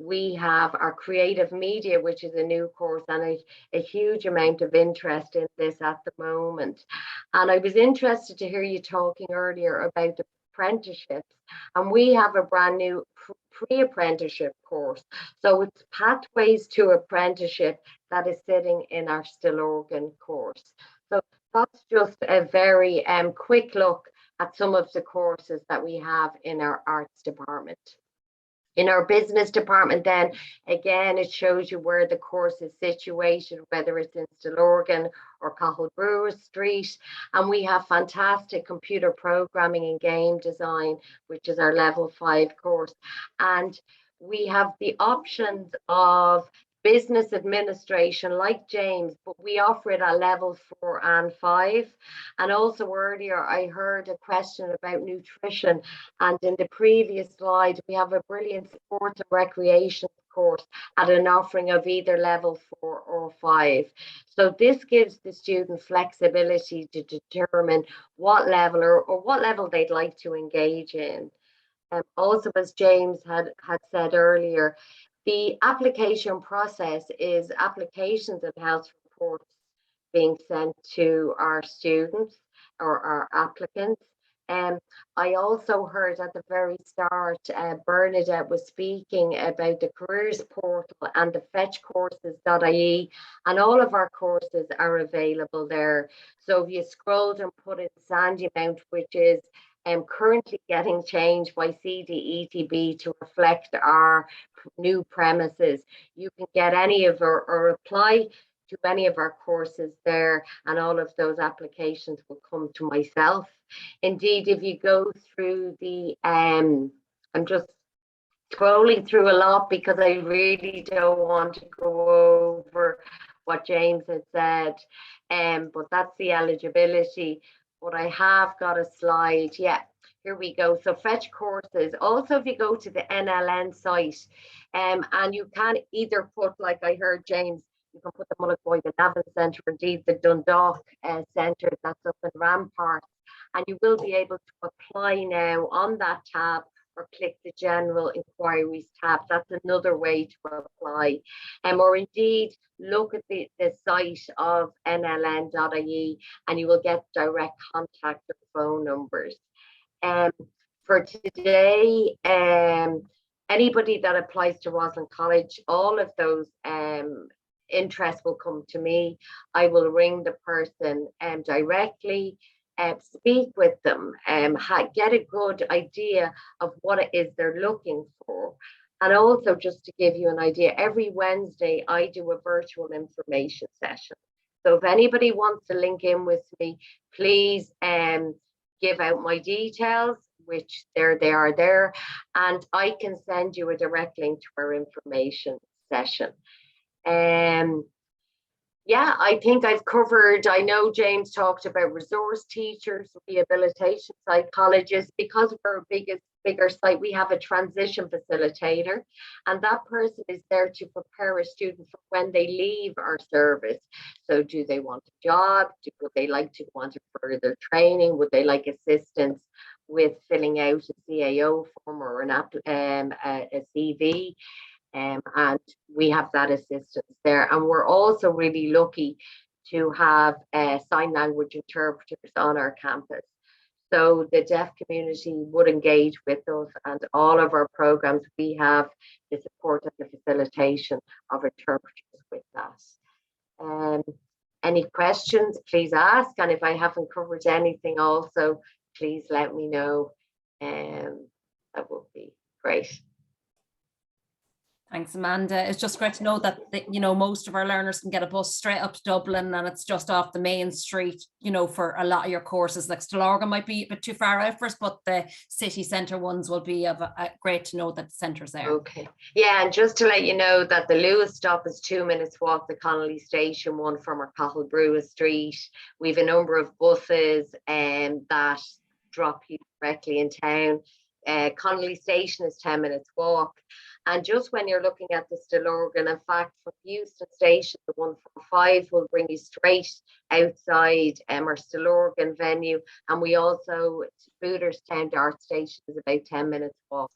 We have our creative media, which is a new course, and a huge amount of interest in this at the moment. And I was interested to hear you talking earlier about the apprenticeships, and we have a brand new pre-apprenticeship course. So it's pathways to apprenticeship that is sitting in our Stillorgan course. So that's just a very quick look at some of the courses that we have in our arts department. In our business department, then, again, it shows you where the course is situated, whether it's in Stillorgan or Cathal Brewis Street. And we have fantastic computer programming and game design, which is our level 5 course. And we have the options of business administration like James, but we offer it at level 4 and 5. And also earlier I heard a question about nutrition, and in the previous slide we have a brilliant sports and recreation course at an offering of either level 4 or 5. So this gives the student flexibility to determine what level or what level they'd like to engage in. Also, as James had said earlier, the application process is applications and health reports being sent to our students or our applicants. I also heard at the very start, Bernadette was speaking about the careers portal and the fetchcourses.ie, and all of our courses are available there. So if you scrolled and put in Sandymount, which is currently getting changed by CDETB to reflect our new premises, you can get any of our, or apply to any of our courses there, and all of those applications will come to myself. Indeed, if you go through the, I'm just scrolling through a lot because I really don't want to go over what James had said, but that's the eligibility. But I have got a slide. Yeah, here we go. So fetch courses. Also, if you go to the NLN site, and you can either put, like I heard James, you can put the Mullaghboy, the Navan Centre, indeed the Dundalk Centre that's up in Rampart, and you will be able to apply now on that tab, or click the general inquiries tab. That's another way to apply. Or indeed look at the site of nln.ie, and you will get direct contact or phone numbers. For today, anybody that applies to Roslin College, all of those interests will come to me. I will ring the person directly, speak with them, get a good idea of what it is they're looking for. And also, just to give you an idea, every Wednesday I do a virtual information session. So if anybody wants to link in with me, please give out my details, which they are there, and I can send you a direct link to our information session. Yeah, I think I've covered, I know James talked about resource teachers, rehabilitation psychologists. Because we're a bigger site, we have a transition facilitator, and that person is there to prepare a student for when they leave our service. So do they want a job? Would they like to go on to further training? Would they like assistance with filling out a CAO form or a CV? And we have that assistance there. And we're also really lucky to have sign language interpreters on our campus. So the deaf community would engage with us, and all of our programs, we have the support and the facilitation of interpreters with that. Any questions, please ask. And if I haven't covered anything also, please let me know. That would be great. Thanks, Amanda. It's just great to know that, most of our learners can get a bus straight up to Dublin, and it's just off the main street, for a lot of your courses. Like Stillorgan might be a bit too far out for us, but the city centre ones will be great to know that the centre's there. Okay. Yeah, and just to let you know that the Lewis stop is 2 minutes walk to Connolly Station 1 from our Cathal Brewis Street. We've a number of buses that drop you directly in town. Connolly Station is 10 minutes walk. And just when you're looking at the Stillorgan, in fact, from Euston Station, the 145 will bring you straight outside our Stillorgan venue. And we also, Booterstown Dart Station is about 10 minutes walk.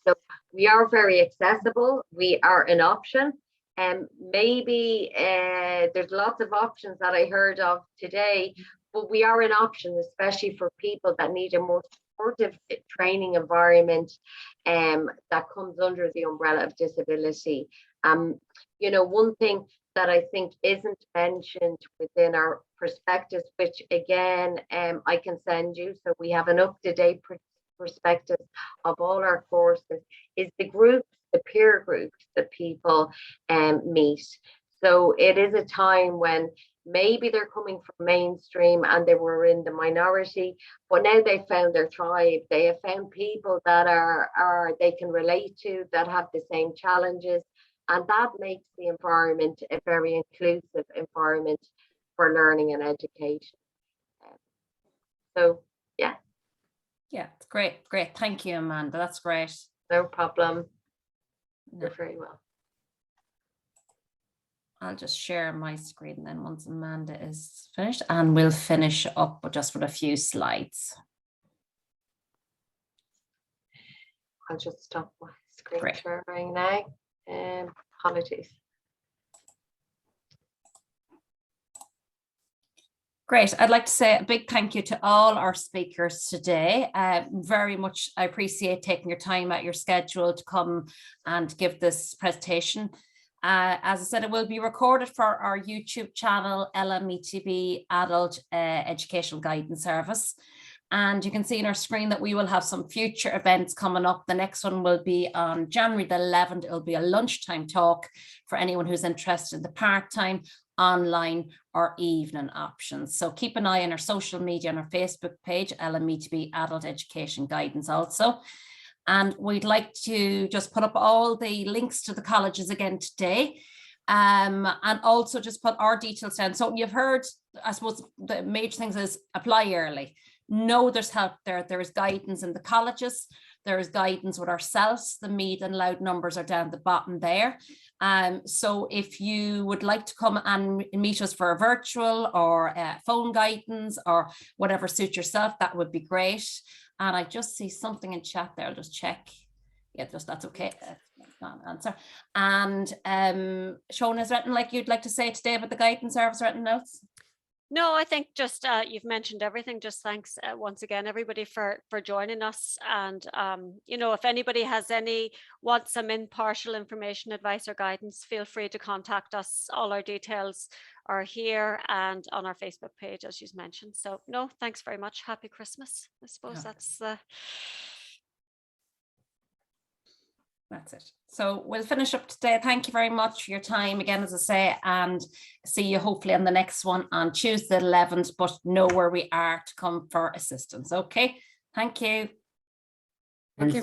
So we are very accessible. We are an option. And maybe there's lots of options that I heard of today, but we are an option, especially for people that need a more supportive training environment that comes under the umbrella of disability. You know, one thing that I think isn't mentioned within our prospectus, which again, I can send you, so we have an up-to-date perspective of all our courses, is the groups, the peer groups that people meet. So it is a time when maybe they're coming from mainstream and they were in the minority, but now they found their tribe. They have found people that are they can relate to, that have the same challenges, and that makes the environment a very inclusive environment for learning and education. So yeah. Yeah, it's great. Thank you, Amanda. That's great. No problem. You're very well. I'll just share my screen then once Amanda is finished, and we'll finish up just with a few slides. I'll just stop my screen sharing now. Apologies. Great. I'd like to say a big thank you to all our speakers today. Very much I appreciate taking your time out your schedule to come and give this presentation. As I said, it will be recorded for our YouTube channel, LMETB Adult Educational Guidance Service. And you can see on our screen that we will have some future events coming up. The next one will be on January the 11th. It'll be a lunchtime talk for anyone who's interested in the part-time, online or evening options. So keep an eye on our social media, on our Facebook page, LMETB Adult Education Guidance also. And we'd like to just put up all the links to the colleges again today. And also just put our details down. So you've heard, I suppose the major things is apply early. Know there's help there. There is guidance in the colleges. There is guidance with ourselves. The Mead and Loud numbers are down the bottom there. So if you would like to come and meet us for a virtual or phone guidance or whatever suits yourself, that would be great. And I just see something in chat there. I'll just check. Yeah, just that's okay. Not an answer. And Shona, is there anything like you'd like to say today about the guidance service or anything else? No, I think just you've mentioned everything. Just thanks once again, everybody, for joining us. And you know, if anybody wants some impartial information, advice or guidance, feel free to contact us. All our details are here and on our Facebook page, as you've mentioned. So no, thanks very much. Happy Christmas. I suppose that's it. So we'll finish up today. Thank you very much for your time again, as I say, and see you hopefully on the next one on Tuesday the 11th, but know where we are to come for assistance. Okay, thank you.